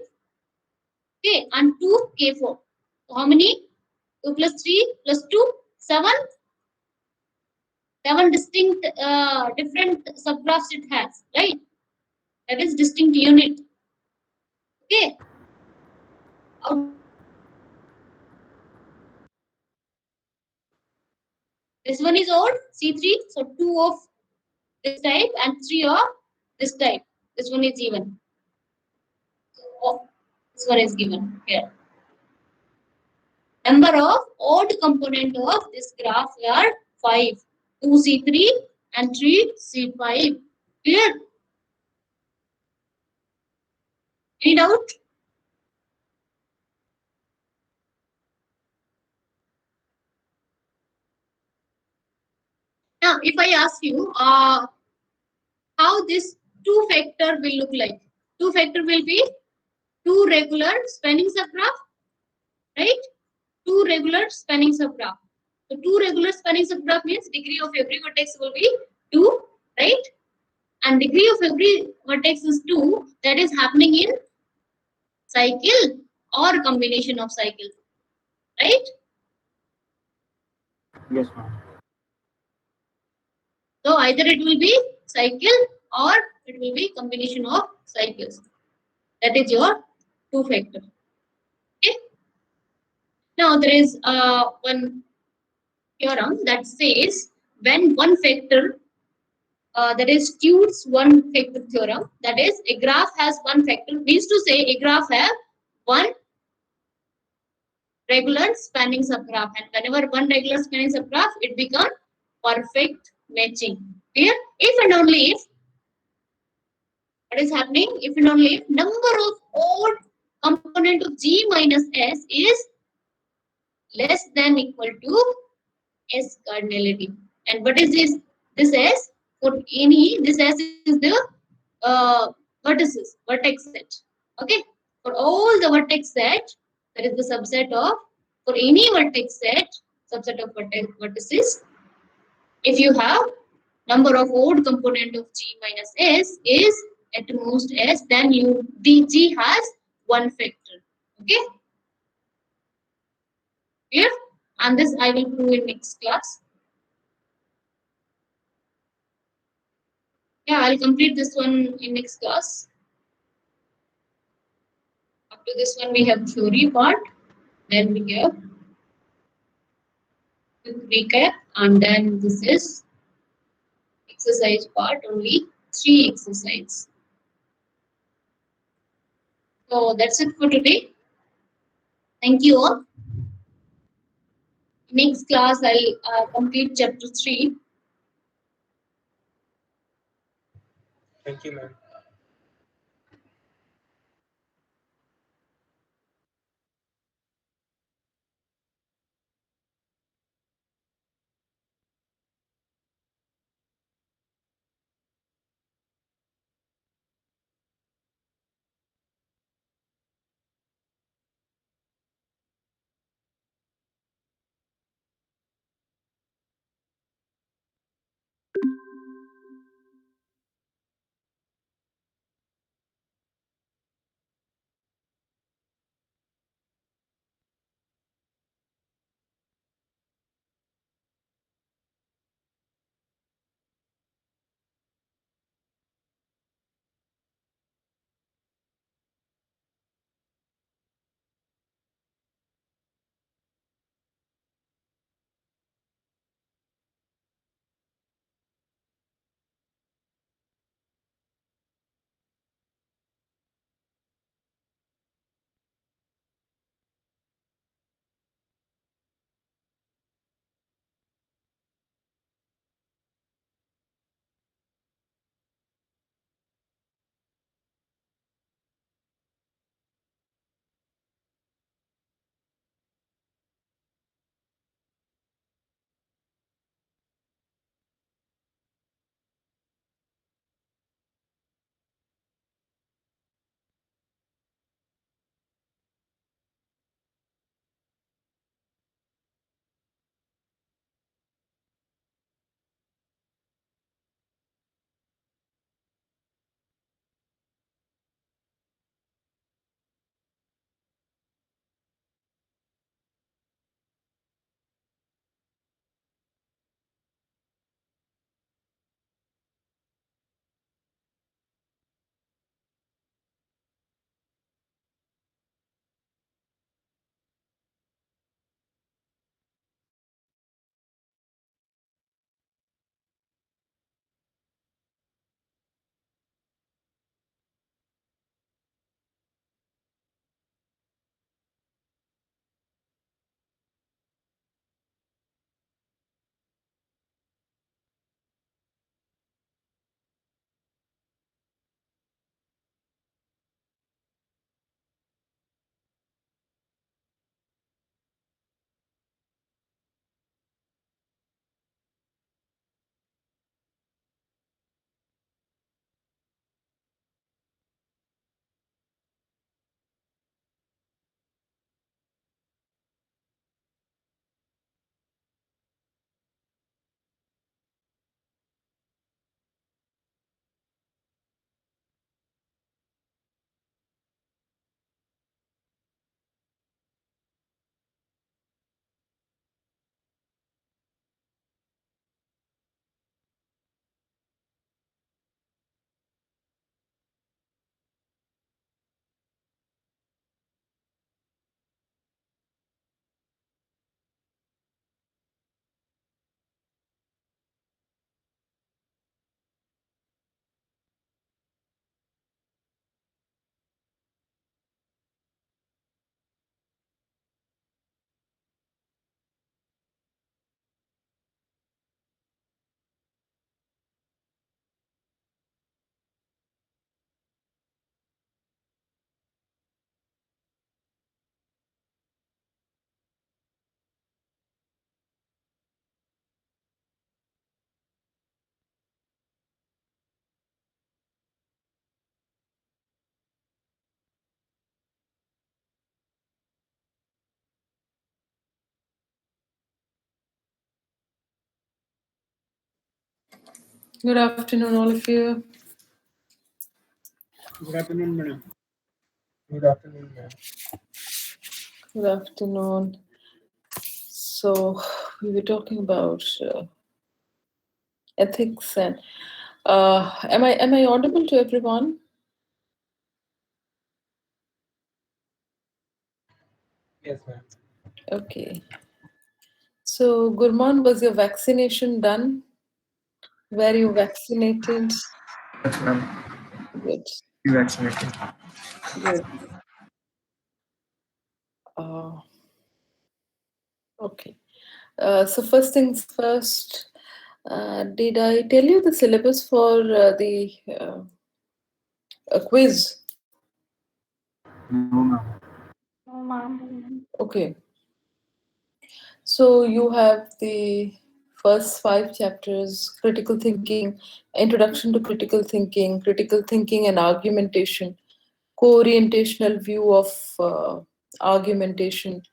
okay, and 2 K4. So how many? 2 plus 3 plus 2, 7. 7 distinct different subgraphs it has, right? That is distinct unit. Okay. This one is old, C3, so 2 of this type and 3 of this type. This one is even. So, this one is given here. Number of odd component of this graph are 5. 2C3 and 3C5. Clear? Any doubt? Now, if I ask you how this 2 factor will look like, 2 factor will be 2 regular spanning subgraph, right? 2 regular spanning subgraph. So 2 regular spanning subgraph means degree of every vertex will be 2, right? And degree of every vertex is 2. That is happening in cycle or combination of cycles, right? Yes, ma'am. So either it will be cycle or it will be combination of cycles. That is your 2 factor. Okay. Now there is one theorem that says when one factor that is Tude's one factor theorem, that is a graph has one factor, means to say a graph have one regular spanning subgraph, and whenever one regular spanning subgraph, it becomes perfect matching. Clear? If and only if what is happening, if and only if number of odd component of G minus S is less than equal to S cardinality. And what is this? This S for any, this S is the vertices, vertex set. Okay. For all the vertex set, that is the subset of, for any vertex set, subset of vertices, if you have number of odd component of G minus S is at most S, then the G has one factor. Okay. Clear? And this I will prove in next class. Yeah, I'll complete this one in next class. After this one, we have theory part, then we have quick recap, and then this is exercise part, only 3 exercises. So that's it for today. Thank you all. Next class, I'll complete chapter 3. Thank you, ma'am. Good afternoon, all of you. Good afternoon, madam. Good afternoon, ma'am. Good afternoon. So we were talking about ethics, and am I audible to everyone? Yes, ma'am. Okay. So Gurman, was your vaccination done? Were you vaccinated? Yes, ma'am. Good. You vaccinated. Good. Uh, okay. So first things first. Did I tell you the syllabus for the quiz? No, ma'am. No, ma'am. Okay. So you have the first 5 chapters: critical thinking, introduction to critical thinking and argumentation, co-orientational view of argumentation,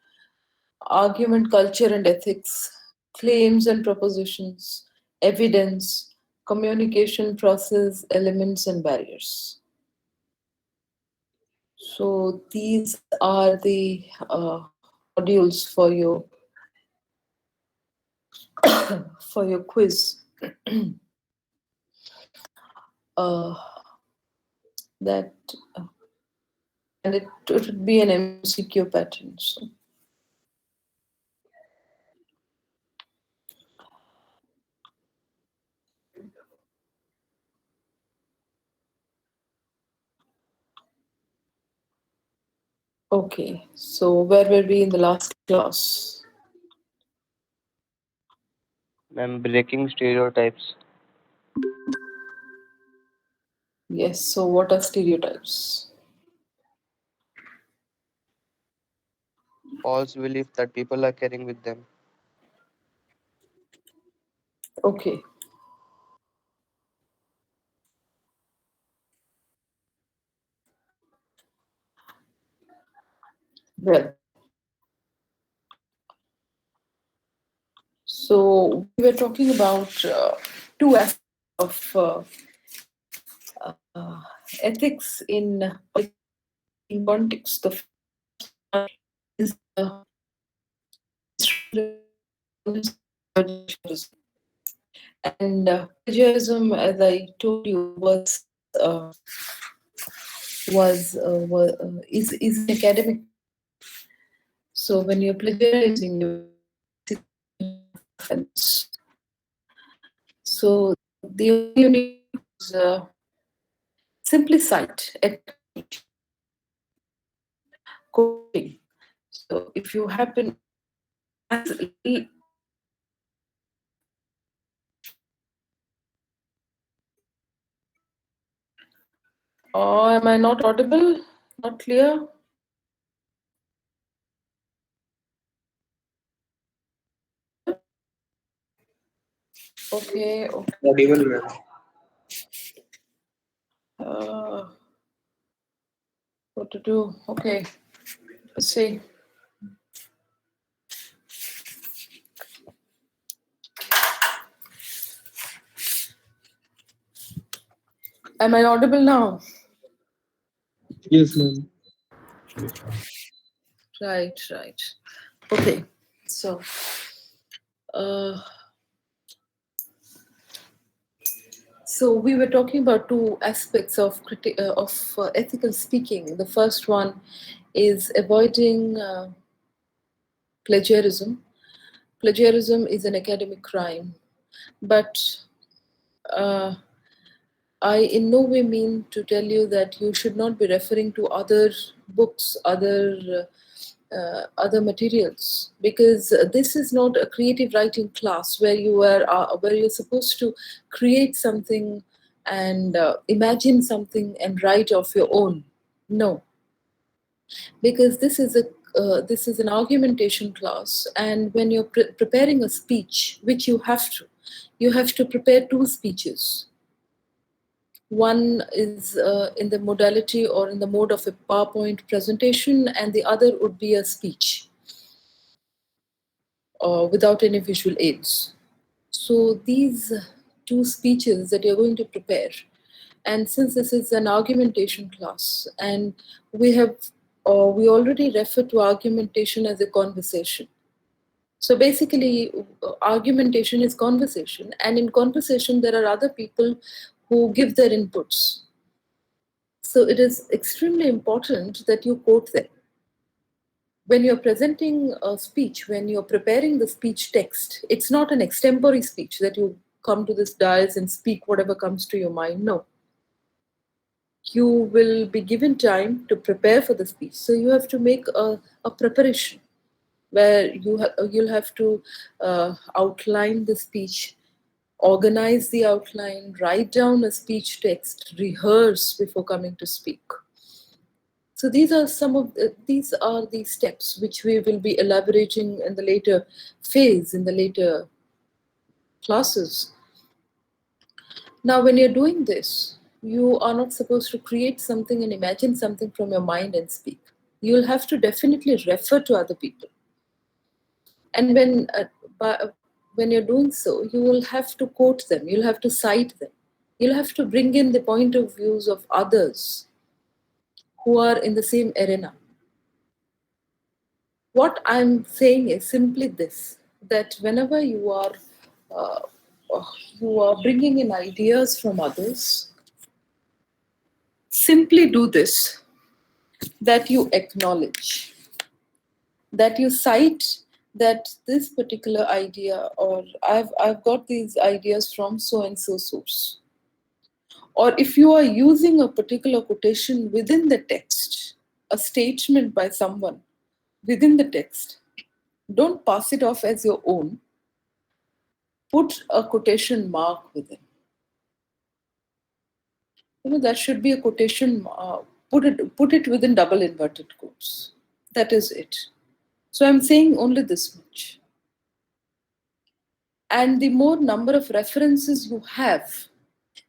argument culture and ethics, claims and propositions, evidence, communication process, elements and barriers. So these are the modules for your quiz. That and it would be an MCQ pattern. So okay, so where were we in the last class? Ma'am, breaking stereotypes. Yes, so what are stereotypes? False belief that people are carrying with them. Okay. Well, so we were talking about 2 aspects of ethics in context. The first one is and plagiarism, as I told you, is an academic. So when you're plagiarizing, you're offense. So the only you need is simply cite it, quoting. So if you happen, oh, am I not audible? Not clear? Okay, okay. Audible, ma'am. What to do? Okay, let's see. Am I audible now? Yes, ma'am. Right, right. Okay, so so we were talking about 2 aspects of ethical speaking. The first one is avoiding plagiarism. Plagiarism is an academic crime, but I in no way mean to tell you that you should not be referring to other books, other materials, because this is not a creative writing class where where you're supposed to create something and imagine something and write of your own. No, because this is an argumentation class, and when you're preparing a speech, which you have to prepare 2 speeches. One is in the modality or in the mode of a PowerPoint presentation, and the other would be a speech without any visual aids. So these two speeches that you're going to prepare. And since this is an argumentation class, and we already refer to argumentation as a conversation. So basically, argumentation is conversation, and in conversation, there are other people who give their inputs. So it is extremely important that you quote them. When you're presenting a speech, when you're preparing the speech text, it's not an extempore speech that you come to this dais and speak whatever comes to your mind. No. You will be given time to prepare for the speech. So you have to make a preparation where you'll have to outline the speech, organize the outline, write down a speech text, rehearse before coming to speak. So these are the steps which we will be elaborating in the later phase, in the later classes. Now, when you're doing this, you are not supposed to create something and imagine something from your mind and speak. You'll have to definitely refer to other people. And when you're doing so, you will have to quote them, you'll have to cite them, you'll have to bring in the point of views of others who are in the same arena. What I'm saying is simply this, that whenever you are bringing in ideas from others, simply do this, that you acknowledge, that you cite that this particular idea, or I've got these ideas from so and so source. Or if you are using a particular quotation within the text, a statement by someone within the text, don't pass it off as your own. Put a quotation mark within. That should be a quotation. Put it within double inverted quotes. That is it. So I'm saying only this much. And the more number of references you have,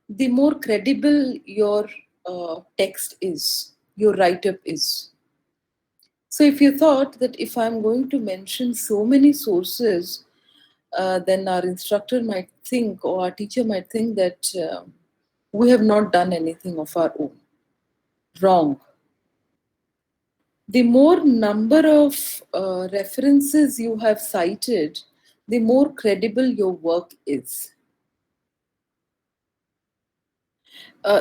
the more credible your text is, your write-up is. So if you thought that if I'm going to mention so many sources, then our instructor might think, or our teacher might think that we have not done anything of our own. Wrong. The more number of references you have cited, the more credible your work is.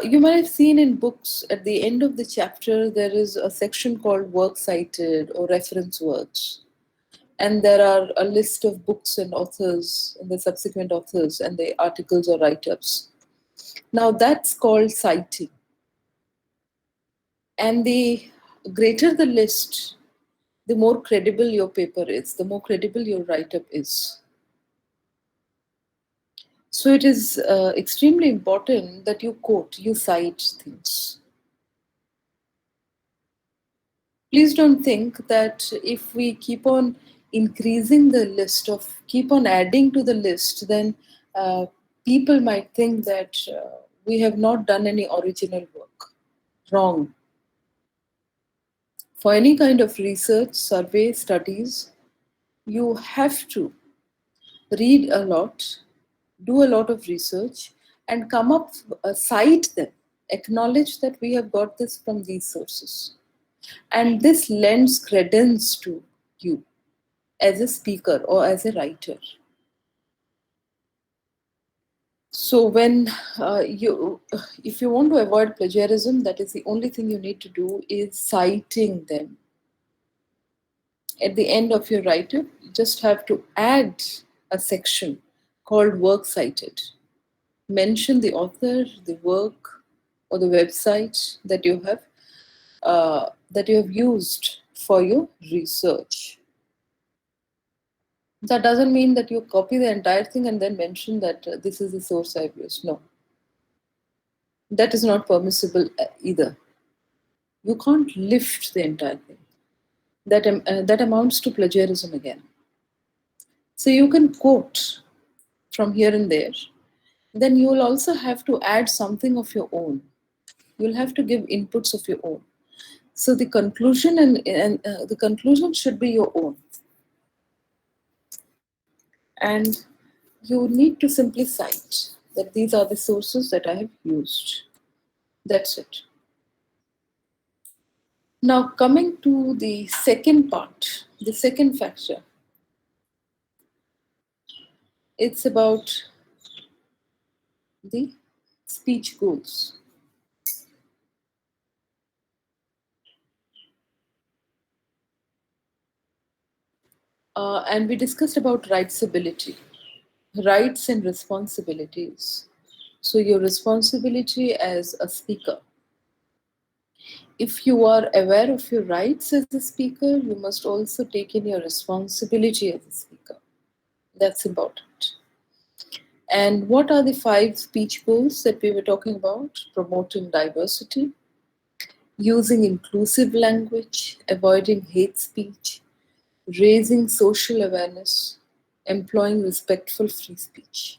You might have seen in books at the end of the chapter, there is a section called work cited or reference works. And there are a list of books and authors and the subsequent authors and the articles or write-ups. Now that's called citing. And the greater the list, the more credible your paper is, the more credible your write-up is. So it is extremely important that you quote, you cite things. Please don't think that if we keep on increasing the list, keep on adding to the list, then people might think that we have not done any original work. Wrong. For any kind of research, survey, studies, you have to read a lot, do a lot of research, and come up, cite them, acknowledge that we have got this from these sources. And this lends credence to you as a speaker or as a writer. So when if you want to avoid plagiarism, that is the only thing you need to do is citing them. At the end of your write-up, you just have to add a section called work cited. Mention the author, the work, or the website that you have used for your research. That doesn't mean that you copy the entire thing and then mention that this is the source I've used. No. That is not permissible either. You can't lift the entire thing. That amounts to plagiarism again. So you can quote from here and there. Then you will also have to add something of your own. You'll have to give inputs of your own. So the conclusion and the conclusion should be your own. And you need to simply cite that these are the sources that I have used. That's it. Now, coming to the second part, the second factor, it's about the speech goals. And we discussed about rightsability, rights and responsibilities. So, your responsibility as a speaker. If you are aware of your rights as a speaker, you must also take in your responsibility as a speaker. That's important. And what are the 5 speech goals that we were talking about? Promoting diversity, using inclusive language, avoiding hate speech, raising social awareness, employing respectful free speech.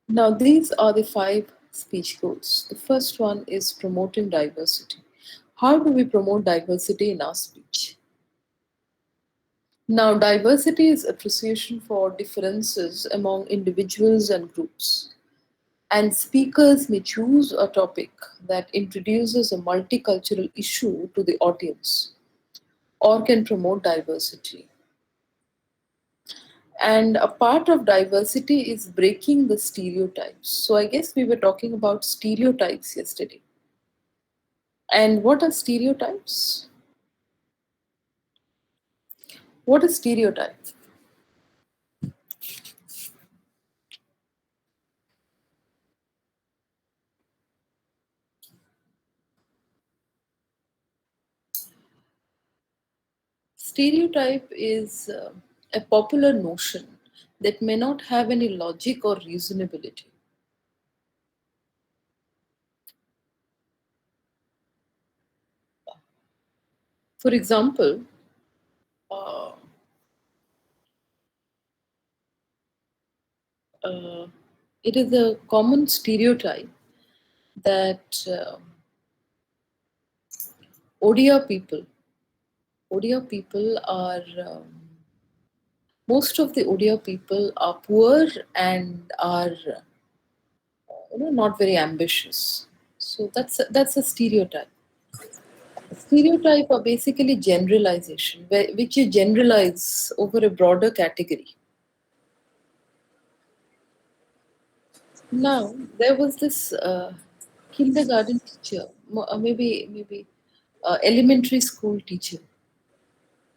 Now, these are the 5 speech goals. The first one is promoting diversity. How do we promote diversity in our speech? Now, diversity is appreciation for differences among individuals and groups. And speakers may choose a topic that introduces a multicultural issue to the audience or can promote diversity. And a part of diversity is breaking the stereotypes. So, I guess we were talking about stereotypes yesterday. And what are stereotypes? What is stereotype? Stereotype is a popular notion that may not have any logic or reasonability. For example, uh, uh, it is a common stereotype that Odia people, Odia people are most of the Odia people are poor and are not very ambitious. So that's a stereotype. Stereotype are basically generalization, which you generalize over a broader category. Now, there was this kindergarten teacher, maybe elementary school teacher,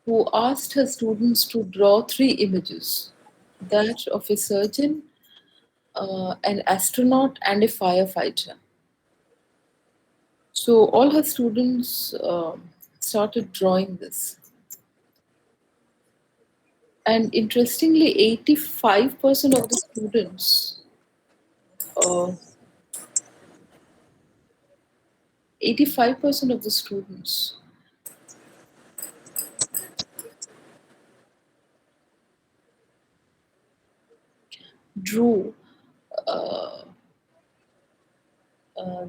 who asked her students to draw 3 images: that of a surgeon, an astronaut, and a firefighter. So all her students started drawing this. And interestingly, 85% of the students, uh, 85% of the students drew uh,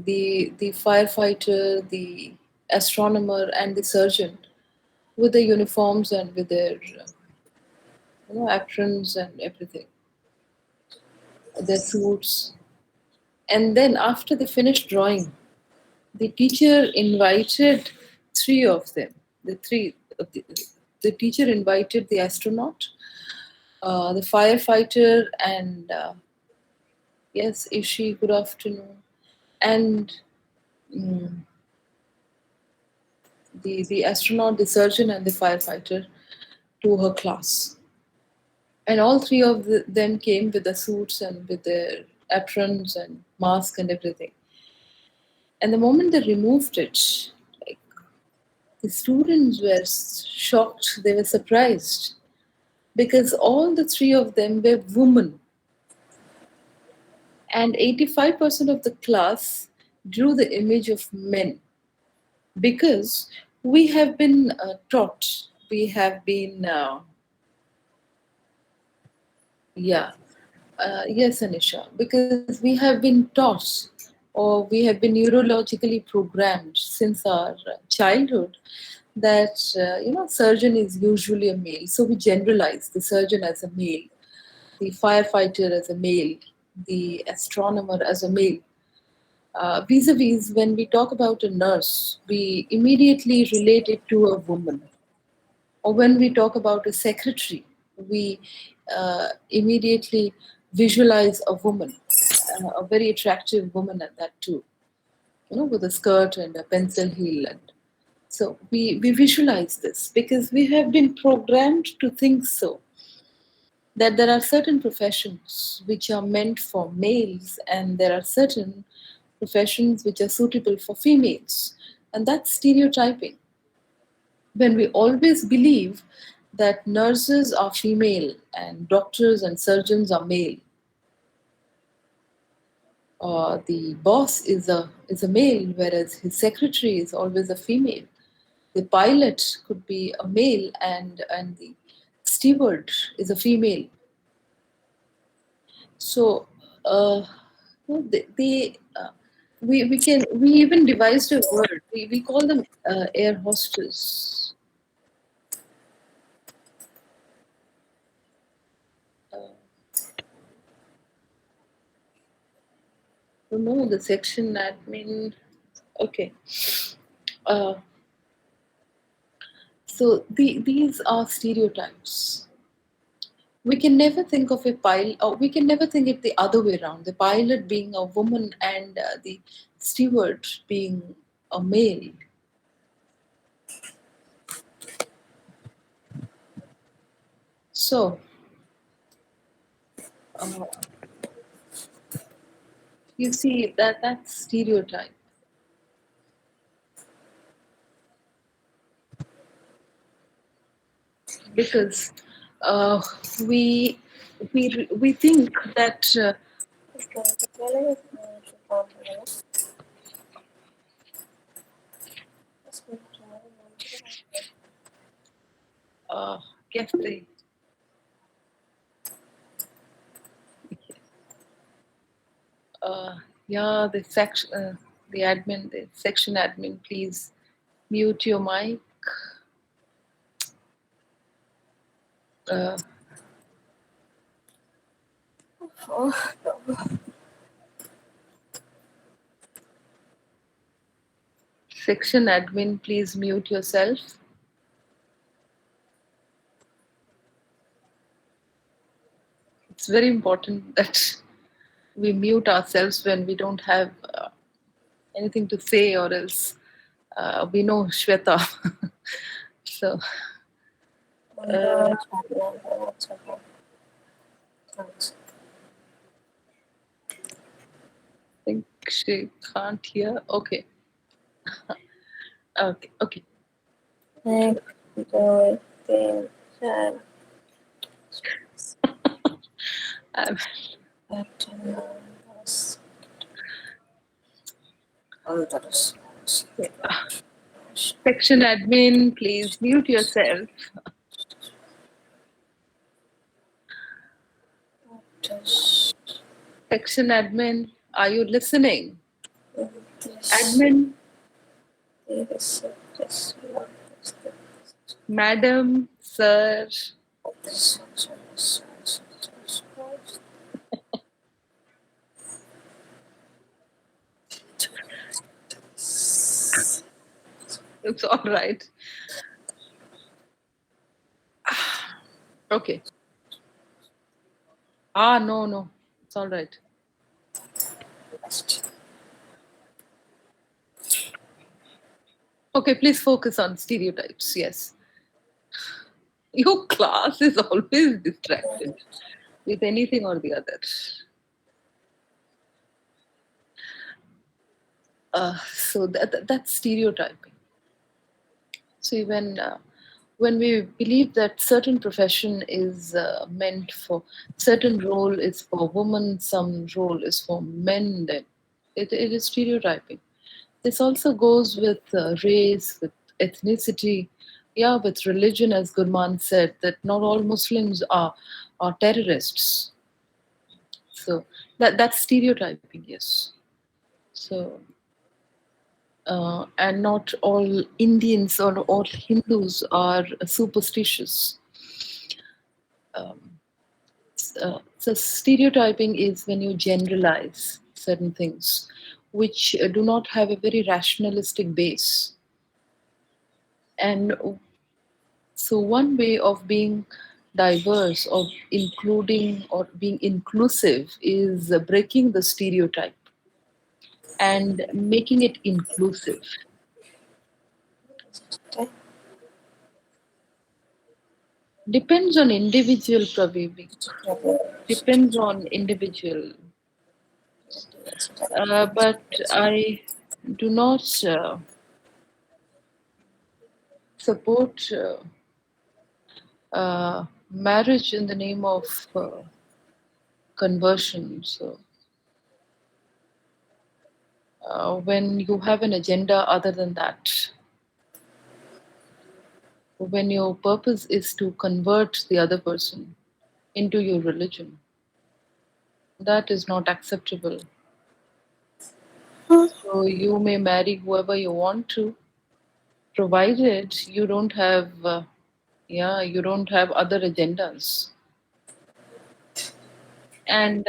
the firefighter, the astronomer, and the surgeon with their uniforms and with their aprons and everything, their suits. And then after they finished drawing, the teacher invited 3 of them. The teacher invited the astronaut, the firefighter, and yes, Ishi, good afternoon, and mm, the astronaut, the surgeon, and the firefighter to her class. And all 3 of them came with the suits and with their aprons and mask and everything. And the moment they removed it, like, the students were shocked, they were surprised because all the 3 of them were women. And 85% of the class drew the image of men because we have been taught, we have been, yeah, yes, Anisha, because we have been taught or we have been neurologically programmed since our childhood that surgeon is usually a male, so we generalize the surgeon as a male, the firefighter as a male, the astronomer as a male. Vis-a-vis, when we talk about a nurse, we immediately relate it to a woman. Or when we talk about a secretary, we immediately visualize a woman, a very attractive woman at that too, with a skirt and a pencil heel. And so we visualize this because we have been programmed to think so, that there are certain professions which are meant for males and there are certain professions which are suitable for females. And that's stereotyping. When we always believe that nurses are female and doctors and surgeons are male, or the boss is a male whereas his secretary is always a female, the pilot could be a male and the steward is a female. So we even devised a word. We call them air hostess. No, the section admin. Okay. Uh, so these are stereotypes. We can never think of a pilot, or we can never think it the other way around. The pilot being a woman and the steward being a male. So, uh, you see that's stereotype. Because uh, we we think that get yeah, the admin, the section admin, please mute your mic. Section admin, please mute yourself. It's very important that we mute ourselves when we don't have anything to say, or else we know Shweta. So, I think she can't hear. Okay. Okay. Um, Section admin, please mute yourself. Section admin, are you listening? Admin, madam, sir. It's all right. Okay. No. It's all right. Okay, please focus on stereotypes. Yes. Your class is always distracted with anything or the other. So that's stereotyping. See, when we believe that certain profession is meant for, certain role is for women, some role is for men, then it is stereotyping. This also goes with race, with ethnicity, yeah, with religion, as Gurman said, that not all Muslims are terrorists. So that's stereotyping, yes. So, and not all Indians or all Hindus are superstitious. So stereotyping is when you generalize certain things which do not have a very rationalistic base. And so one way of being diverse or including or being inclusive is breaking the stereotype and making it inclusive. Depends on individual, probably. Depends on individual. But I do not support marriage in the name of conversion. So when you have an agenda other than that, when your purpose is to convert the other person into your religion, that is not acceptable. So you may marry whoever you want to, provided you don't have, you don't have other agendas. And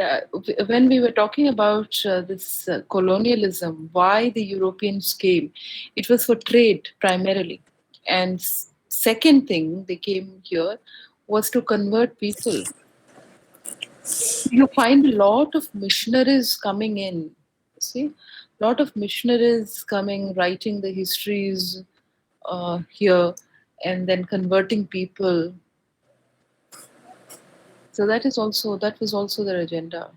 when we were talking about this colonialism, why the Europeans came, it was for trade primarily. And second thing they came here was to convert people. You find a lot of missionaries coming in. See, a lot of missionaries coming, writing the histories here, and then converting people. So that was also their agenda.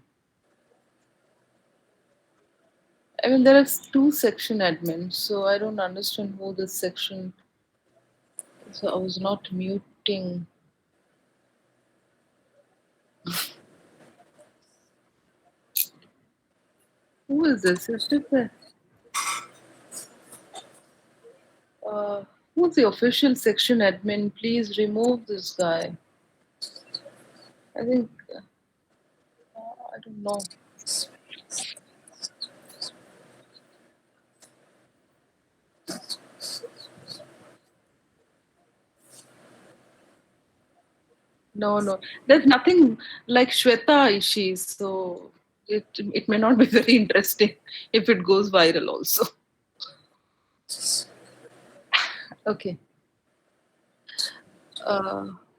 I mean, there are two section admins, so I don't understand who this section. So I was not muting. Who is this? Is it the, who's the official section admin? Please remove this guy. I think I don't know. No. There's nothing like Shweta Ishi, so it may not be very interesting if it goes viral also. Okay.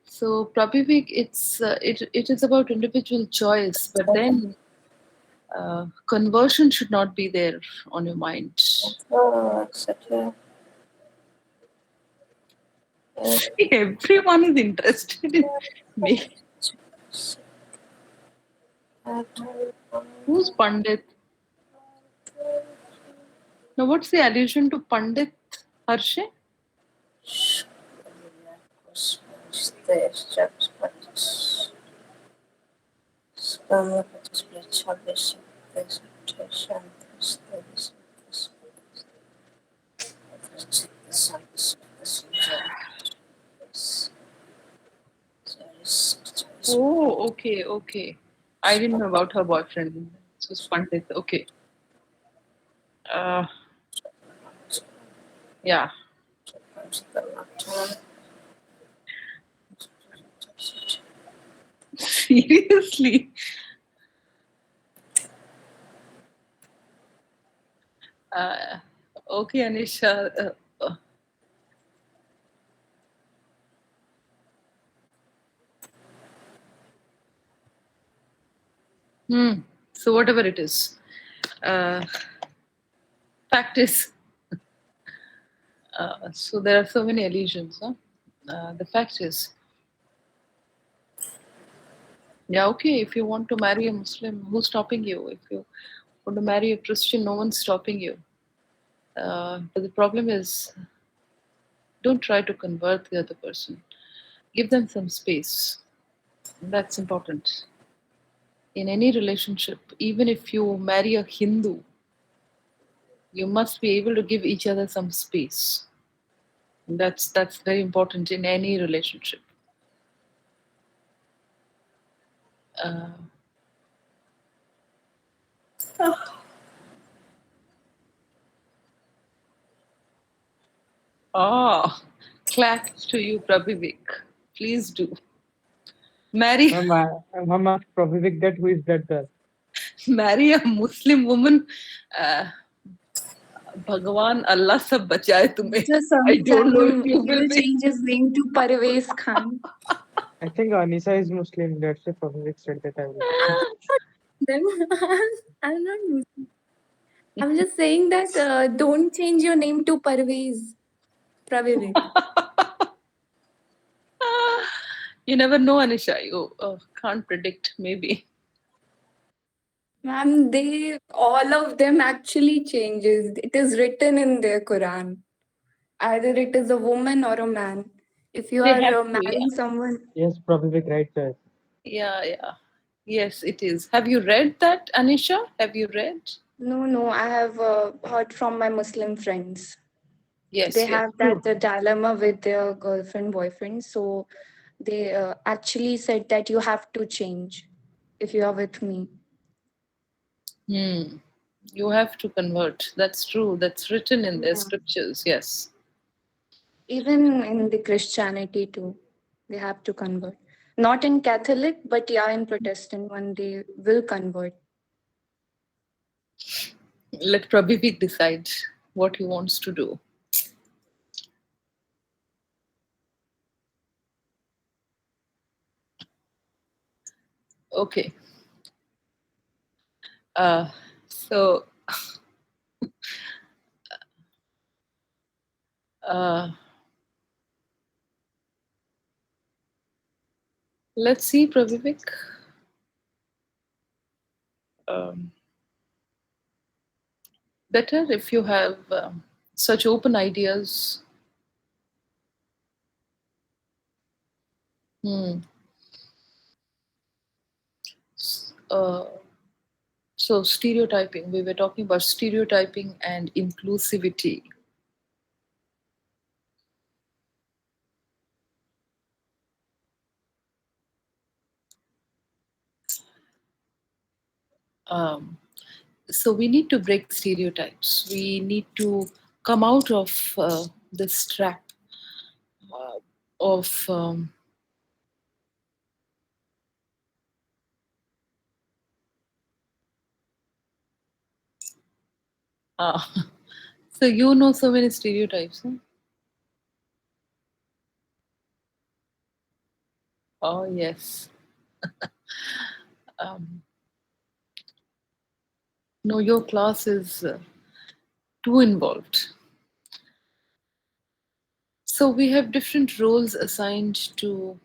So Prabhivik, it is about individual choice, but then conversion should not be there on your mind. Everyone is interested in me. Who's Pandit? Now, what's the allusion to Pandit Harshe? Oh, okay. I didn't know about her boyfriend. This was Pandit. Okay. Uh, yeah. Seriously. Uh, okay, Anisha. So whatever it is, uh, fact is, so there are so many allusions. Huh? The fact is, yeah, okay. If you want to marry a Muslim, who's stopping you? If you want to marry a Christian, no one's stopping you. But the problem is, don't try to convert the other person. Give them some space. That's important. In any relationship, even if you marry a Hindu, you must be able to give each other some space. That's very important in any relationship. Uh, Ah, claps to you, Prabhivik. Please do. Marry, Ma'am asked Provivik that who is that girl? marry a Muslim woman. Uh, Bhagwan Allah sab bachaye tumhe. Just I don't know if sometime you he will will be. change his name to Parvez Khan. I think Anisa is Muslim. That's why Provivik said that I will. Then I'm not Muslim. I'm just saying that don't change your name to Parvez. Pravivik. You never know, Anisha. You can't predict, maybe. Ma'am, they all of them actually changes. It is written in their Quran. Either it is a woman or a man. If you They are have to, yeah. marrying someone, Yes, Provivik, right choice. Yeah, yeah. Yes, it is. Have you read that, Anisha? Have you read? no, I have heard from my Muslim friends. They Yes, yes. have True. that dilemma with their girlfriend, boyfriend. So they actually said that you have to change if you are with me. Hmm. You have to convert. That's true. That's written in their Yeah. scriptures. Yes. Even in the Christianity too, they have to convert. Not in Catholic, but yeah, in Protestant one they will convert. Let Prabhivik decide what he wants to do. Okay. So, uh, let's see, Prabhivik. Um, Better if you have such open ideas. Hmm. Uh, so, stereotyping. We were talking about stereotyping and inclusivity. Um, so we need to break stereotypes. We need to come out of this trap uh, of uh, so you know so many stereotypes, huh? Oh yes. um, no, your class is too involved. So we have different roles assigned to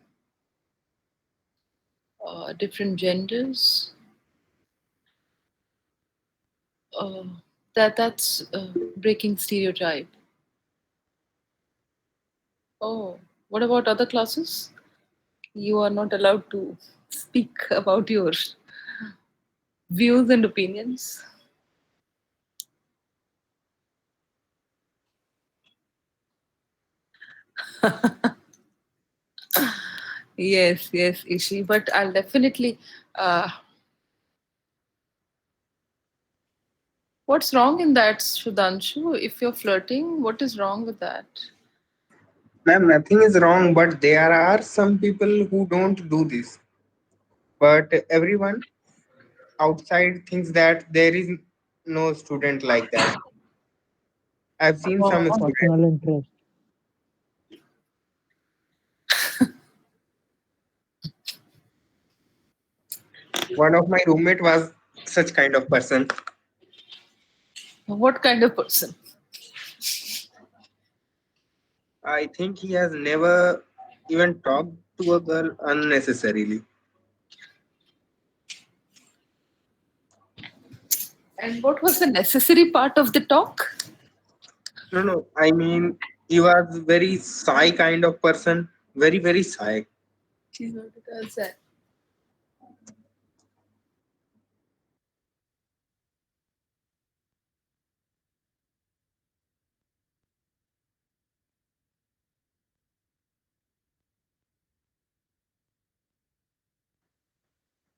different genders. uh, that's breaking stereotype. Oh, what about other classes? You are not allowed to speak about your views and opinions. Yes, yes, Ishi, but I'll definitely. Uh, what's wrong in that, Sudhanshu? If you're flirting, what is wrong with that? Ma'am, nothing is wrong, but there are some people who don't do this. But everyone outside thinks that there is no student like that. I've seen some Oh, students. Personal interest. One of my roommate was such kind of person. what kind of person? I think he has never even talked to a girl unnecessarily. And what was the necessary part of the talk? No, no. I mean, he was very shy kind of person. Very, very shy. She's not a girl, sir.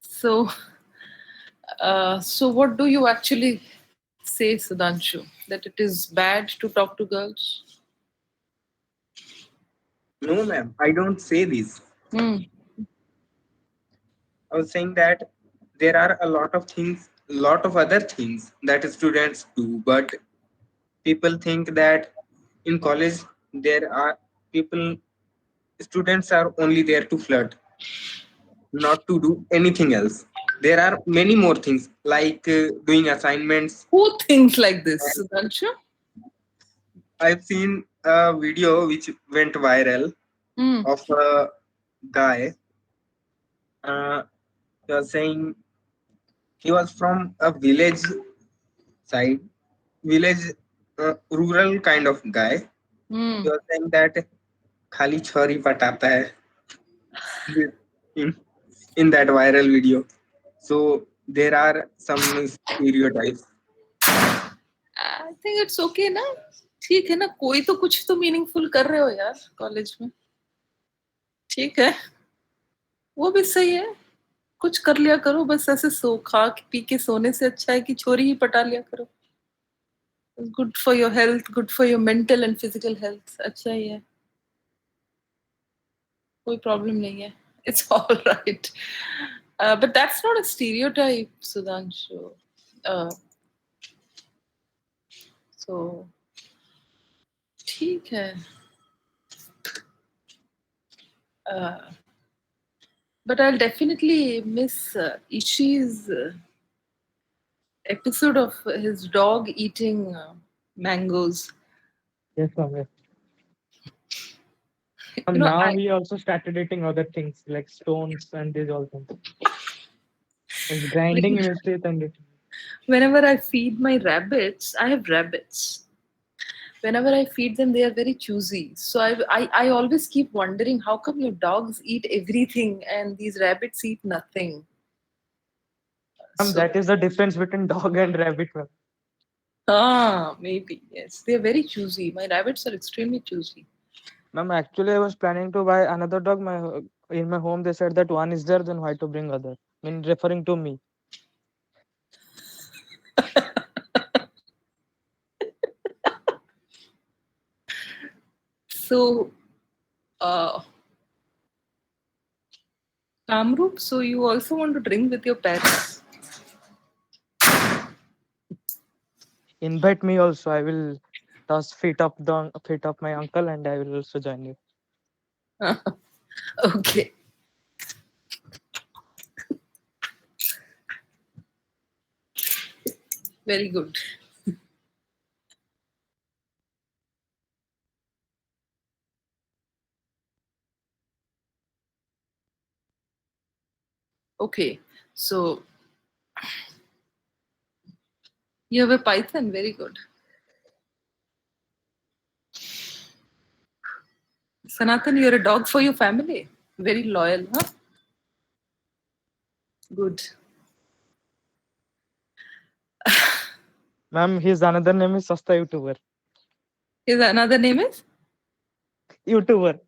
So, so what do you actually say, Sudhanshu? That it is bad to talk to girls? No, ma'am, I don't say this. Hmm. I was saying that there are a lot of things, lot of other things that students do, but people think that in college there are people, students are only there to flirt, not to do anything else. There are many more things like doing assignments. Who thinks like this, Sudhanshu? I've seen a video which went viral Hmm. of a guy. He was saying he was from a village side, village, rural kind of guy. Hmm. He was saying that खाली छोरी पटाता है in in that viral video. So there are some stereotypes. I think it's okay ना. ठीक है ना, कोई तो कुछ तो मीनिंगफुल कर रहे हो यार कॉलेज में. ठीक है, वो भी सही है. कुछ कर लिया करो, बस ऐसे सो खा पी के सोने से अच्छा है कि छोरी ही पटा लिया करो. Good for your health, good for your mental and physical health. अच्छा ही है, कोई प्रॉब्लम नहीं है. It's all right. But that's not a stereotype, Sudhanshu. So ठीक है. But I'll definitely miss Ishi's episode of his dog eating mangoes. Yes, ma'am. Yes. You know, Now he also started eating other things like stones and these all things. He's grinding in his teeth and eating. whenever I feed my rabbits, I have rabbits. Whenever I feed them, they are very choosy. So I always keep wondering, how come your dogs eat everything and these rabbits eat nothing? So, That is the difference between dog and rabbit, ma'am. maybe, yes. They are very choosy. My rabbits are extremely choosy. Ma'am, actually, I was planning to buy another dog. In my home, they said that one is there, then why to bring other? I mean, referring to me. So, uh, Kamrup, so you also want to drink with your parents? Invite me also. I will toss feet up my uncle, and I will also join you. Okay. Very good. Okay. So you have a python. Very good. Sanatan, you're a dog for your family. Very loyal, huh? Good. Ma'am, his another name is Sasta YouTuber. His another name is YouTuber.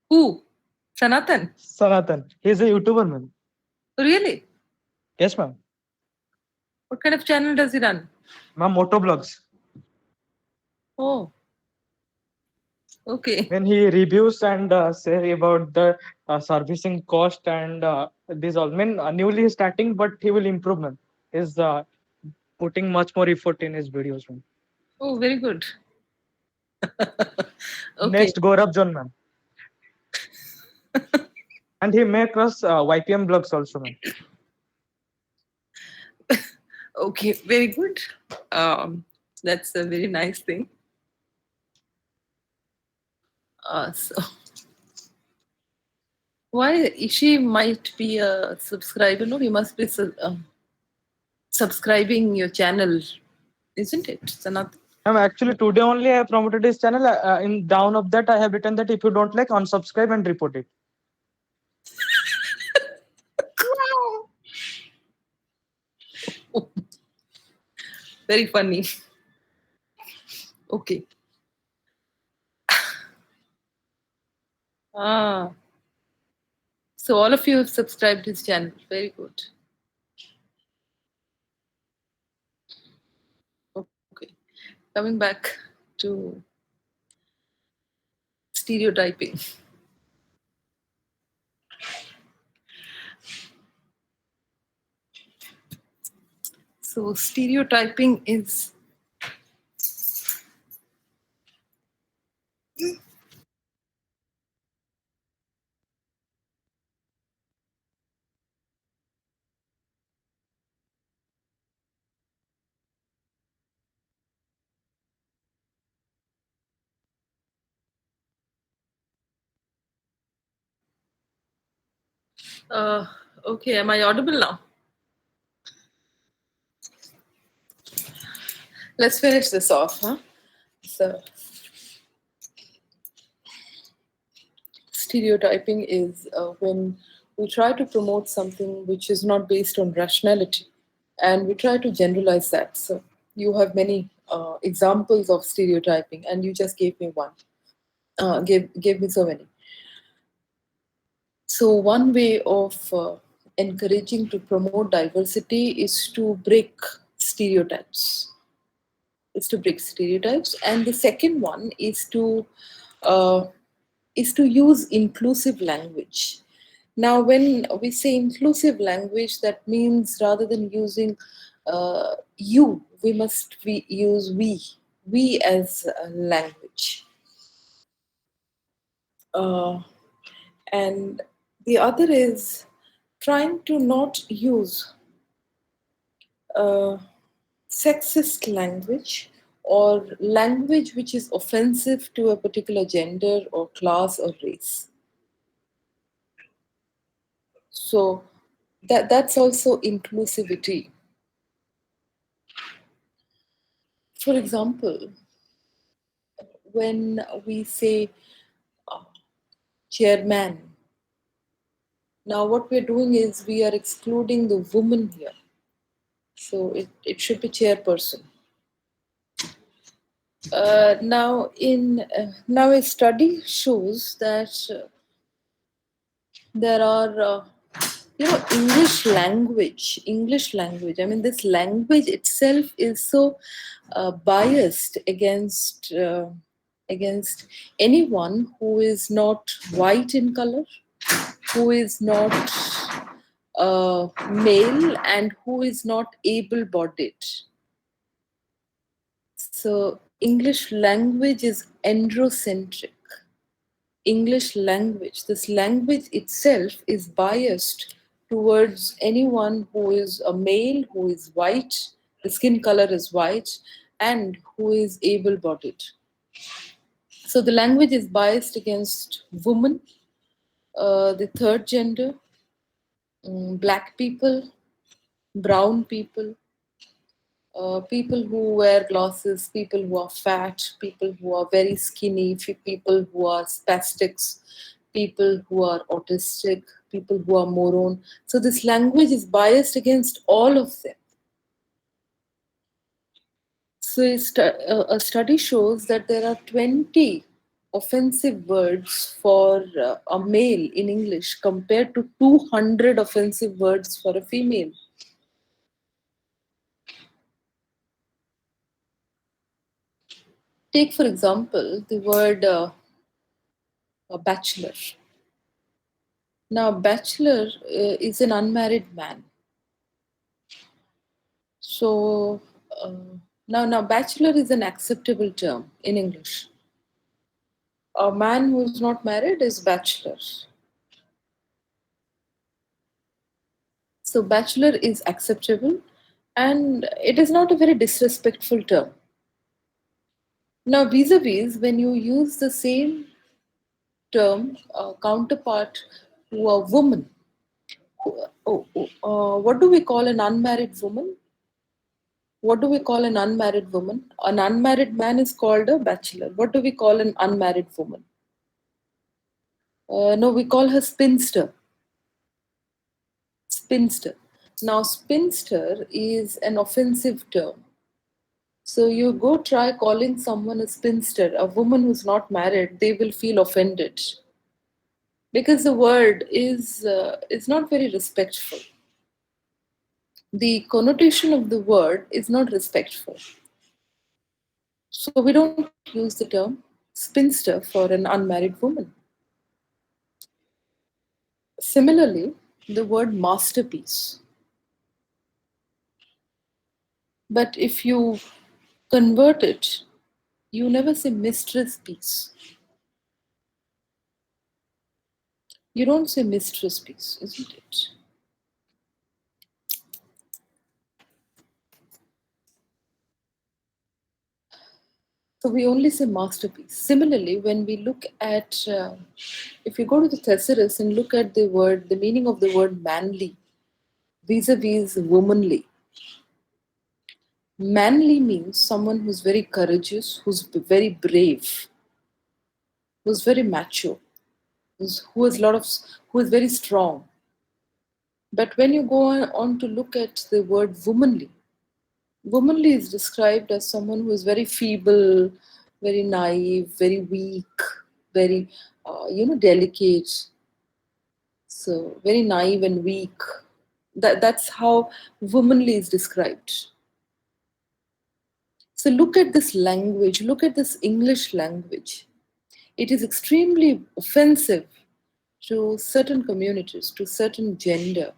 who? Sanatan. Sanatan. He's a YouTuber, ma'am. Really? Yes, ma'am. What kind of channel does he run? Ma'am, motovlogs. Oh. Okay. When he reviews and say about the servicing cost and this all, I mean, newly starting, but he will improve, man. He's putting much more effort in his videos, man. Oh, very good. Okay. Next, Gaurav John, man. And he make us YPM blogs also, man. Okay. Very good. That's a very nice thing. So why Ishi might be a subscriber? No, he must be subscribing your channel, isn't it, Sanat? Actually, today only I have promoted his channel. In down of that, I have written that if you don't like, unsubscribe and report it. Very funny. Okay. So all of you have subscribed his channel. Very good. Okay. Coming back to stereotyping. So stereotyping is uh, okay. Am I audible now? Let's finish this off, huh? So stereotyping is when we try to promote something which is not based on rationality, and we try to generalize that. So you have many examples of stereotyping, and you just gave me one. Gave me so many. So one way of encouraging to promote diversity is to break stereotypes. And the second one uh, is to use inclusive language. Now, when we say inclusive language, that means rather than using you, we use we as a language. Uh, and the other is trying to not use uh, sexist language or language which is offensive to a particular gender or class or race. So that's also inclusivity. For example, when we say uh, chairman, now what we're doing is we are excluding the woman here. So it should be chairperson. Now a study shows that there are English language. I mean, this language itself is so biased against anyone who is not white in color, who is not male, and who is not able-bodied. So English language is androcentric. This language itself is biased towards anyone who is a male, who is white, the skin color is white, and who is able bodied. So the language is biased against women, the third gender, black people, brown people, people who wear glasses, people who are fat, people who are very skinny, people who are spastics, people who are autistic, people who are moron. So this language is biased against all of them. So a study shows that there are 20 offensive words for a male in English compared to 200 offensive words for a female. Take, for example, the word bachelor. Now, bachelor is an unmarried man. So, now, bachelor is an acceptable term in English. A man who is not married is bachelor. So, bachelor is acceptable, and it is not a very disrespectful term. Now, vis-a-vis, when you use the same term, counterpart to a woman, what do we call an unmarried woman? What do we call an unmarried woman? An unmarried man is called a bachelor. What do we call an unmarried woman? No, we call her spinster. Spinster. Now, spinster is an offensive term. So you go try calling someone a spinster, a woman who's not married, they will feel offended because the word is not very respectful. The connotation of the word is not respectful. So we don't use the term spinster for an unmarried woman. Similarly, the word masterpiece. But if you convert it, you never say mistress piece. You don't say mistress piece, isn't it? So we only say masterpiece. Similarly, when we look at, if you go to the thesaurus and look at the word, the meaning of the word manly vis-a-vis womanly. Manly means someone who's very courageous, who's very brave, who's very macho, who has a lot of, who is very strong. But when you go on to look at the word womanly, womanly is described as someone who is very feeble, very naive, very weak, very, delicate. So very naive and weak. That's how womanly is described. So look at this language, look at this English language. It is extremely offensive to certain communities, to certain gender.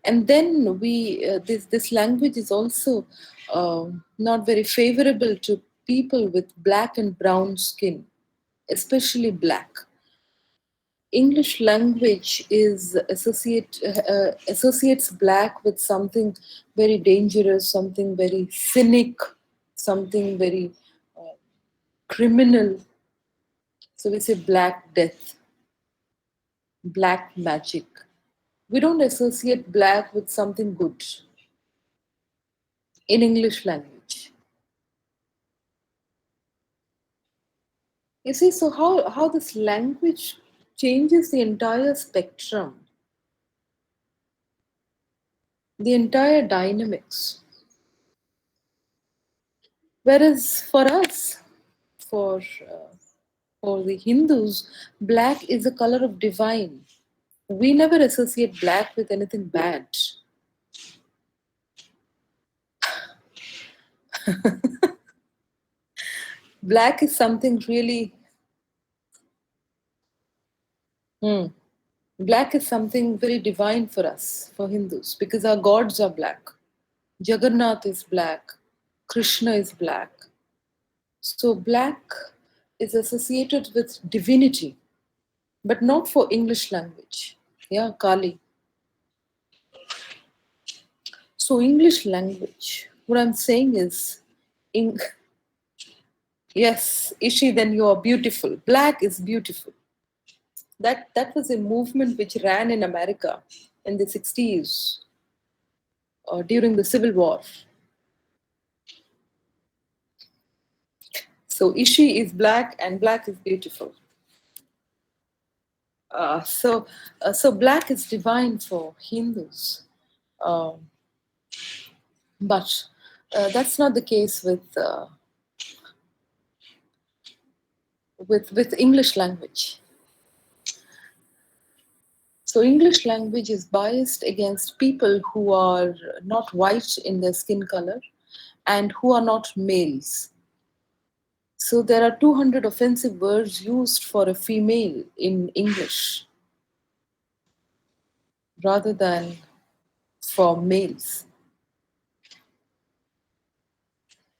And then this language is also not very favorable to people with black and brown skin, especially black. English language is associates black with something very dangerous, something very cynic, something very criminal. So we say black death, black magic. We don't associate black with something good in English language. You see, so how this language changes the entire spectrum, the entire dynamics. Whereas for us, for uh, for the Hindus, black is a color of divine. We never associate black with anything bad. Black is something really. Black is something very divine for us, for Hindus, because our gods are black. Jagannath is black. Krishna is black. So black is associated with divinity, but not for English language. Yeah, Kali. So English language, what I'm saying is, in, yes, Ishi, then you are beautiful. Black is beautiful. That was a movement which ran in America in the 60s during the Civil War. So Ishi is black and black is beautiful. So black is divine for Hindus. Um, but that's not the case with English language. So English language is biased against people who are not white in their skin color and who are not males. So there are 200 offensive words used for a female in English rather than for males.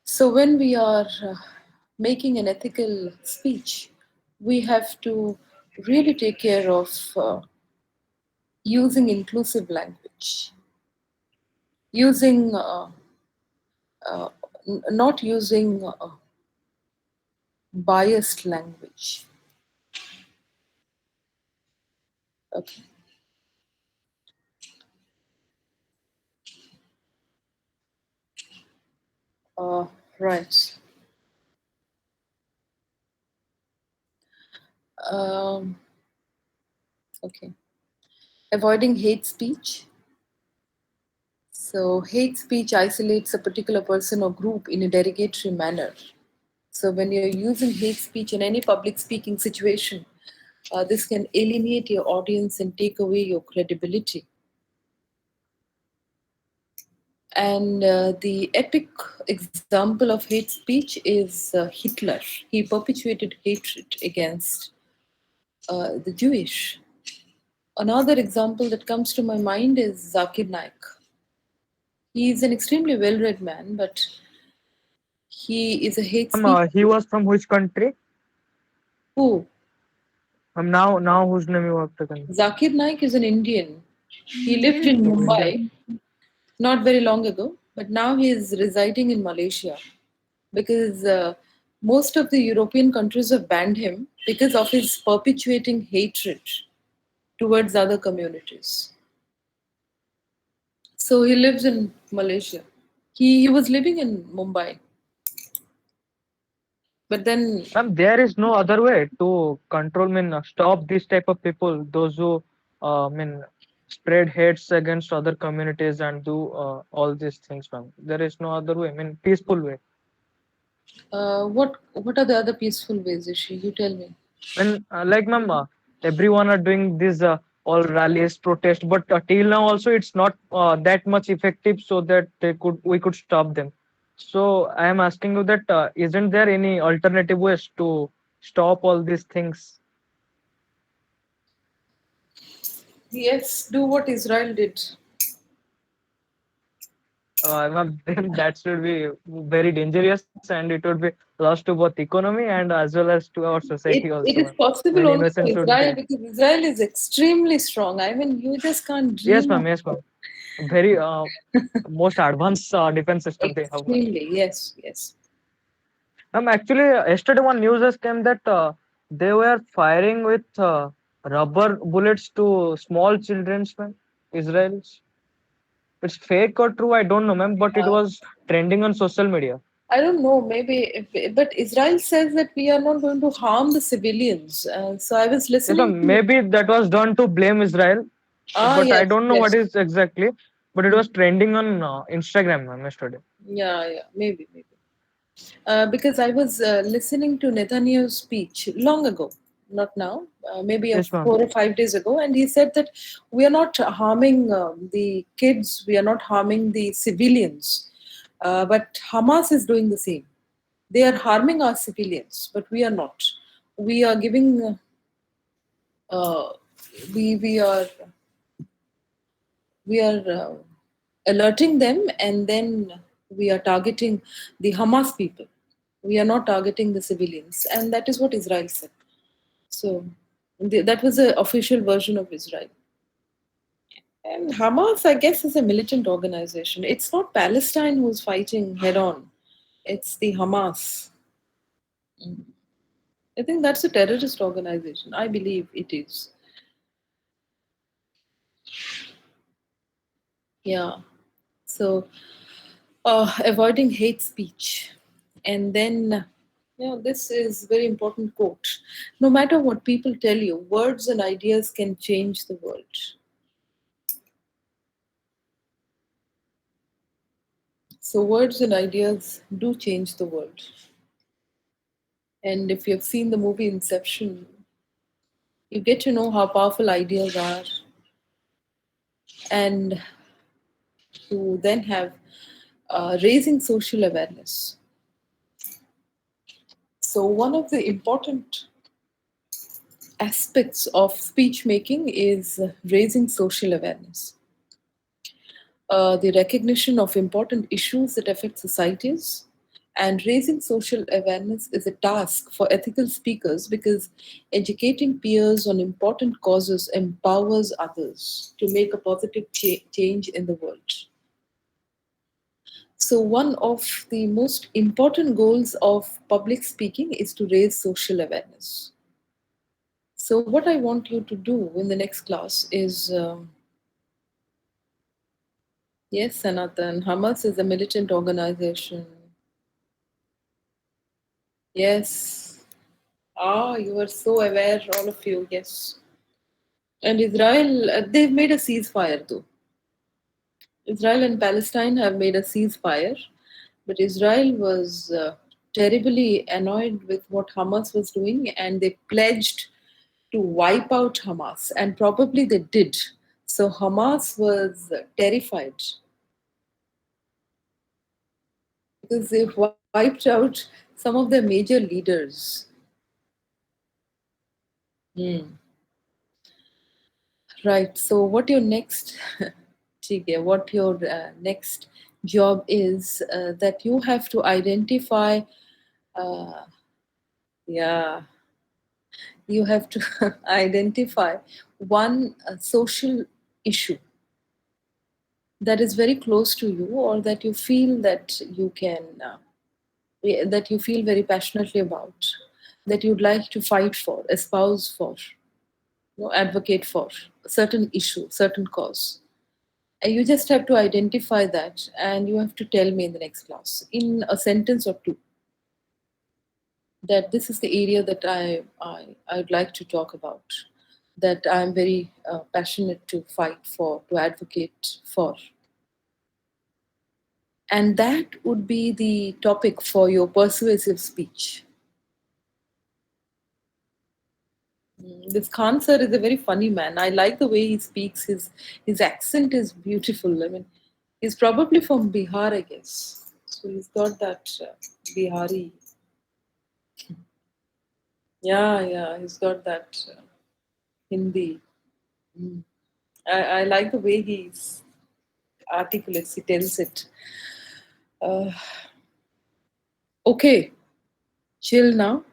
So when we are making an ethical speech, we have to really take care of using inclusive language, using uh, not using biased language. Okay. Right. Um, okay. Avoiding hate speech. So hate speech isolates a particular person or group in a derogatory manner. So when you're using hate speech in any public speaking situation, this can alienate your audience and take away your credibility. And the epic example of hate speech is Hitler. He perpetuated hatred against the Jewish. Another example that comes to my mind is Zakir Naik. He's an extremely well-read man, but he is a hate Ma'am, speech. he was from which country? Who? Now whose name you have taken? Zakir Naik is an Indian. He lived in Oh, Indian. Mumbai not very long ago, but now he is residing in Malaysia because most of the European countries have banned him because of his perpetuating hatred towards other communities. So he lives in Malaysia. He was living in Mumbai, but then Ma'am, there is no other way to control, stop this type of people, those who, spread hates against other communities and do all these things, ma'am. There is no other way, peaceful way. what are the other peaceful ways, Ishi? You tell me. Like, ma'am, everyone are doing these all rallies, protest, but till now also it's not that much effective, so that we could stop them. So I am asking you that isn't there any alternative ways to stop all these things? Yes, do what Israel did. Ma'am, then that should be very dangerous, and it would be loss to both economy and as well as to our society It also, is ma'am. possible Many only for innocents would Israel die. because Israel is extremely strong. I mean, you just can't Yes, dream ma'am. of Yes, ma'am. Very most advanced defense system they have, ma'am. extremely. Yes, yes. Actually, yesterday one news has came that they were firing with rubber bullets to small children's, ma'am. Israel's. It's fake or true, I don't know, ma'am, but it Uh, was trending on social media. I don't know, maybe, but Israel says that we are not going to harm the civilians. So I was Yes, listening ma'am. to. Maybe that was done to blame Israel, but I Yes, don't know what yes. is exactly. But it was trending on Instagram, ma'am, yesterday. Yeah, yeah, maybe, maybe. Because I was listening to Netanyahu's speech long ago, not now, maybe Yes, ma'am. 4 or 5 days ago, and he said that we are not harming the kids, we are not harming the civilians, but Hamas is doing the same. They are harming our civilians, but we are not. We are giving, uh, we are alerting them, and then we are targeting the Hamas people. We are not targeting the civilians, and that is what Israel said. So that was the official version of Israel. And Hamas, I guess, is a militant organization. It's not Palestine who's fighting head on. It's the Hamas. Mm. I think that's a terrorist organization. I believe it is. Yeah. So avoiding hate speech. And then, this is very important quote. No matter what people tell you, words and ideas can change the world. So words and ideas do change the world. And if you've seen the movie Inception, you get to know how powerful ideas are, and to then have raising social awareness. So one of the important aspects of speech making is raising social awareness. The recognition of important issues that affect societies, and raising social awareness is a task for ethical speakers because educating peers on important causes empowers others to make a positive change in the world. So, one of the most important goals of public speaking is to raise social awareness. So, what I want you to do in the next class is yes, Sanatan, Hamas is a militant organization. Yes. Ah, you are so aware, all of you. Yes. And Israel, they've made a ceasefire too. Israel and Palestine have made a ceasefire, but Israel was terribly annoyed with what Hamas was doing, and they pledged to wipe out Hamas, and probably they did. So Hamas was terrified because they've wiped out some of their major leaders. Hmm. Right. So, what your next? ठीक है, what your next job is, that you have to identify, uh, yeah, you have to identify one social issue that is very close to you, or that you feel that you can that you feel very passionately about, that you'd like to fight for, espouse for, advocate for a certain issue, certain cause. And you just have to identify that, and you have to tell me in the next class, in a sentence or two, that this is the area that I would like to talk about, that I'm very passionate to fight for, to advocate for. And that would be the topic for your persuasive speech. This Khan sir is a very funny man. I like the way he speaks. His accent is beautiful. I mean, he's probably from Bihar, I guess. So he's got that Bihari. Yeah, he's got that Hindi. I like the way he's articulates. He tells it. Uh, okay, chill now.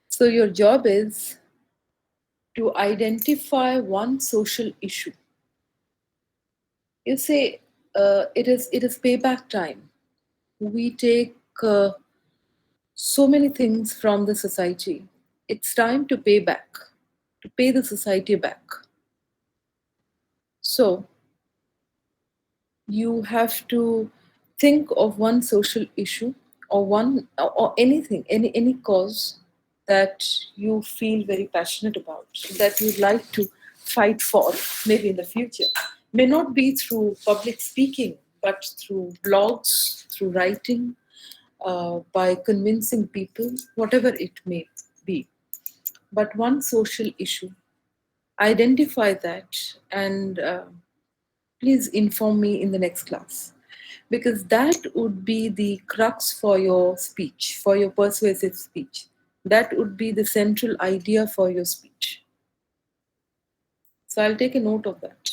So your job is to identify one social issue. You say it is payback time. We take so many things from the society. It's time to pay back, to pay the society back. So you have to think of one social issue, or one, or anything, any cause that you feel very passionate about, that you'd like to fight for, maybe in the future. May not be through public speaking, but through blogs, through writing, by convincing people, whatever it may be. But one social issue, identify that, and please inform me in the next class, because that would be the crux for your speech, for your persuasive speech. That would be the central idea for your speech. So I'll take a note of that.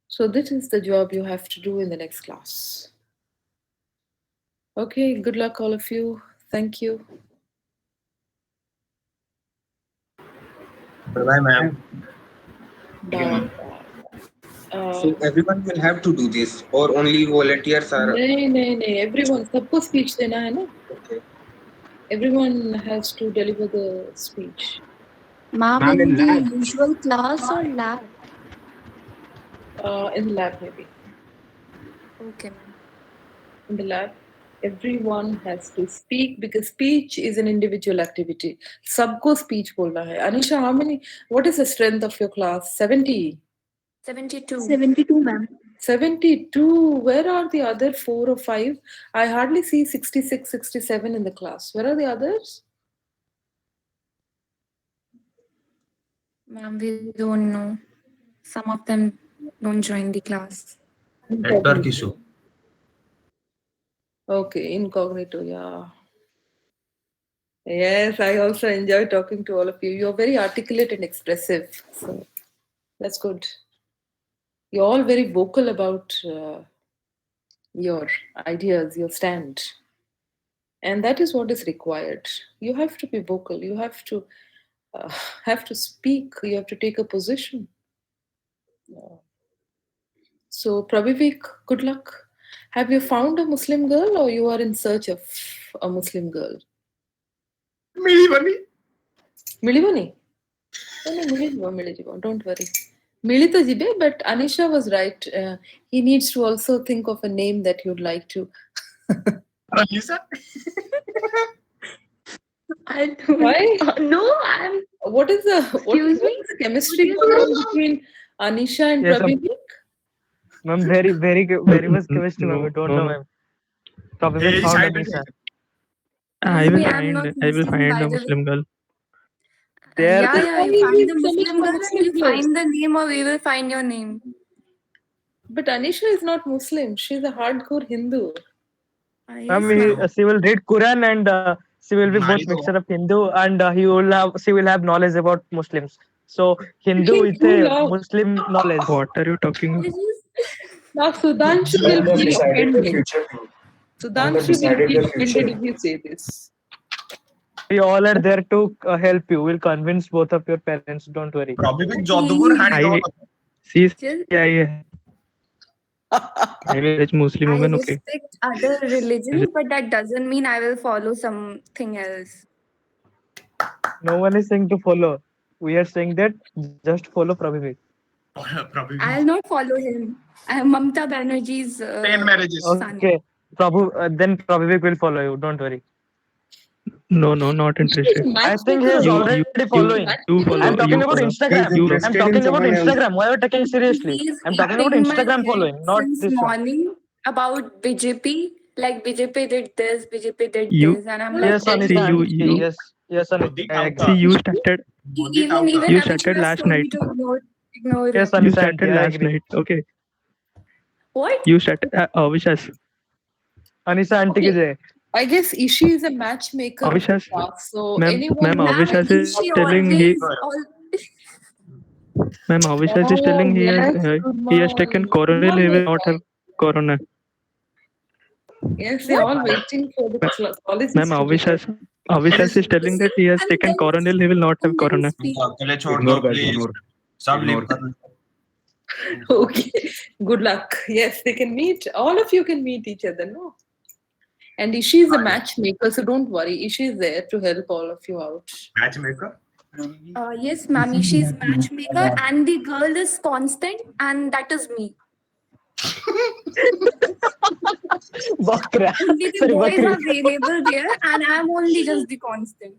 So this is the job you have to do in the next class. Okay, good luck, all of you. Thank you. Bye, ma'am. Bye. So everyone will have to do this, or only volunteers are. नहीं, everyone, सबको speech देना है ना. Okay. Everyone has to deliver the speech. Ma'am, Ma'am, in in the lab. usual class or lab? In the lab, maybe. Okay, ma'am. In the lab, everyone has to speak, because speech is an individual activity. सबको speech बोलना है. Anisha, what is the strength of your class? 70? 72. 72, ma'am. 72. Where are the other 4 or 5? I hardly see 66, 67 in the class. Where are the others? Ma'am, we don't know. Some of them don't join the class. Network issue. Okay, incognito, yeah. Yes, I also enjoy talking to all of you. You're very articulate and expressive. So that's good. You're all very vocal about your ideas, your stand. And that is what is required. You have to be vocal. You have to speak. You have to take a position. So, Prabhivik, good luck. Have you found a Muslim girl, or you are in search of a Muslim girl? Milibani. Milibani? Don't worry. Milita jibe, but Anisha was right. He needs to also think of a name that you'd like to. Alisa? I don't. Why? No, I'm. What is the Excuse me? chemistry going on between Anisha and Yes, Prabhivik? ma'am, very much chemistry, ma'am. No, We don't no, know, no. ma'am. Probably found Anisha. I will Maybe I'm find. not I will Muslim, find by a the way. Muslim girl. There, Yeah, you Why find the is so much Muslim girl and you Muslim find the name, or we will find your name. But Anisha is not Muslim. She's a hardcore Hindu. ma'am, Yes, ma'am. she will read Quran, and she will be both Marido. mixture of Hindu, and she will have knowledge about Muslims. So Hindu Looking with too a long. Muslim knowledge. What are you talking? Now Sudhanshu will Gender feel decided the offended. future thing. Gender Sudhanshu will decided feel the future. offended if you say this. We all are there to help you. We'll convince both of your parents. Don't worry. Probably Jodugur had it all. See, Just I will judge Muslim I women. Okay. respect other religions, but that doesn't mean I will follow something else. No one is saying to follow. We are saying that just follow Prabhupada. Probably. I'll not follow him. I am Mamta Banerjee's 10 marriages. son. Okay, then Prabhupada will follow you. Don't worry. No, not interested. I think he is You, already following. you follow. I'm talking You about follow. Instagram. He's interested I'm in talking about someone else. Instagram. Why are you taking seriously? He's I'm talking about eating my Instagram head following, not since this one. morning about BJP. Like BJP did this, BJP did You this, and I'm Yes, like, see Anita. you Aunty, you yes, Anita. Modi I agree. see Tauta. you started Modi even Tauta. even you Avichas started last told night. me to ignore Yes, him. You Anita. Aunty, started I last agree. night. Okay. What? You started Avishas. Anisa Aunty ki jai. I guess Ishi is a matchmaker of the Avishas. class. So Ma'am, anyone who Ma'am, Avishas is she telling he always Ma'am, Avishas is Oh, telling yes, good he has taken morning. Good coronel. He will morning. not have corona. Yes, they're all waiting for the colleges Ma'am, to report. Avishas is telling that he has and taken then coronel. He will not have let me corona. speak. चले छोड़ दो Ignore guys, please ignore. सब leave Ignore. कर लो Okay, good luck. Yes, they can meet. All of you can meet each other, no? And Ishi is a matchmaker, so don't worry. Ishi is there to help all of you out. Match maker Yes, ma'am, she's matchmaker, and the girl is constant, and that is me. Bakra. Only the Sorry, boys Bakri. are available there, and I'm only just the constant.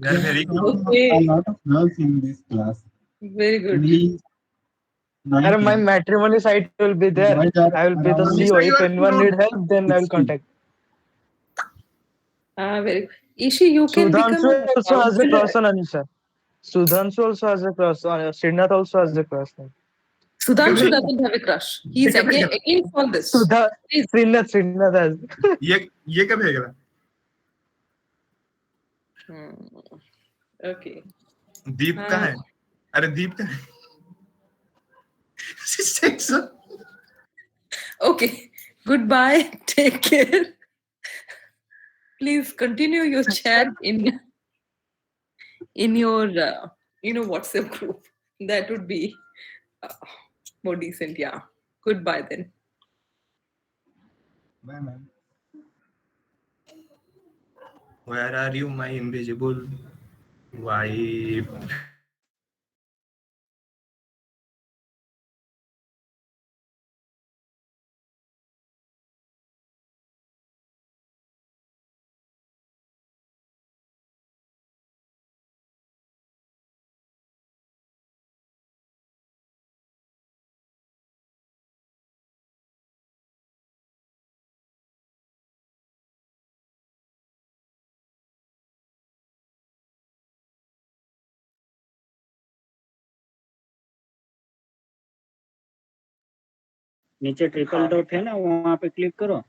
यार very Okay, A lot of girls in this class. very good. Only Sir, my 19. matrimony site will be there. Boys are I will be the around CEO. If anyone need help, then I will 60. contact. Very good. Ishi, you can become Sudhanshu a also has a counselor. crush on Anisha. Sudhanshu also has a crush on Srinath also has a crush on. Sudhanshu doesn't have a crush. He's against all this. Please. Srinath has. ये कब है Okay. दीप कहाँ है अरे दीप कहाँ है Okay. Goodbye. Take care. Please continue your chat in your WhatsApp group. That would be more decent. Yeah. Goodbye then. Bye, ma'am. Where are you, my invisible wife? नीचे triple dot है ना, वहाँ पे क्लिक करो.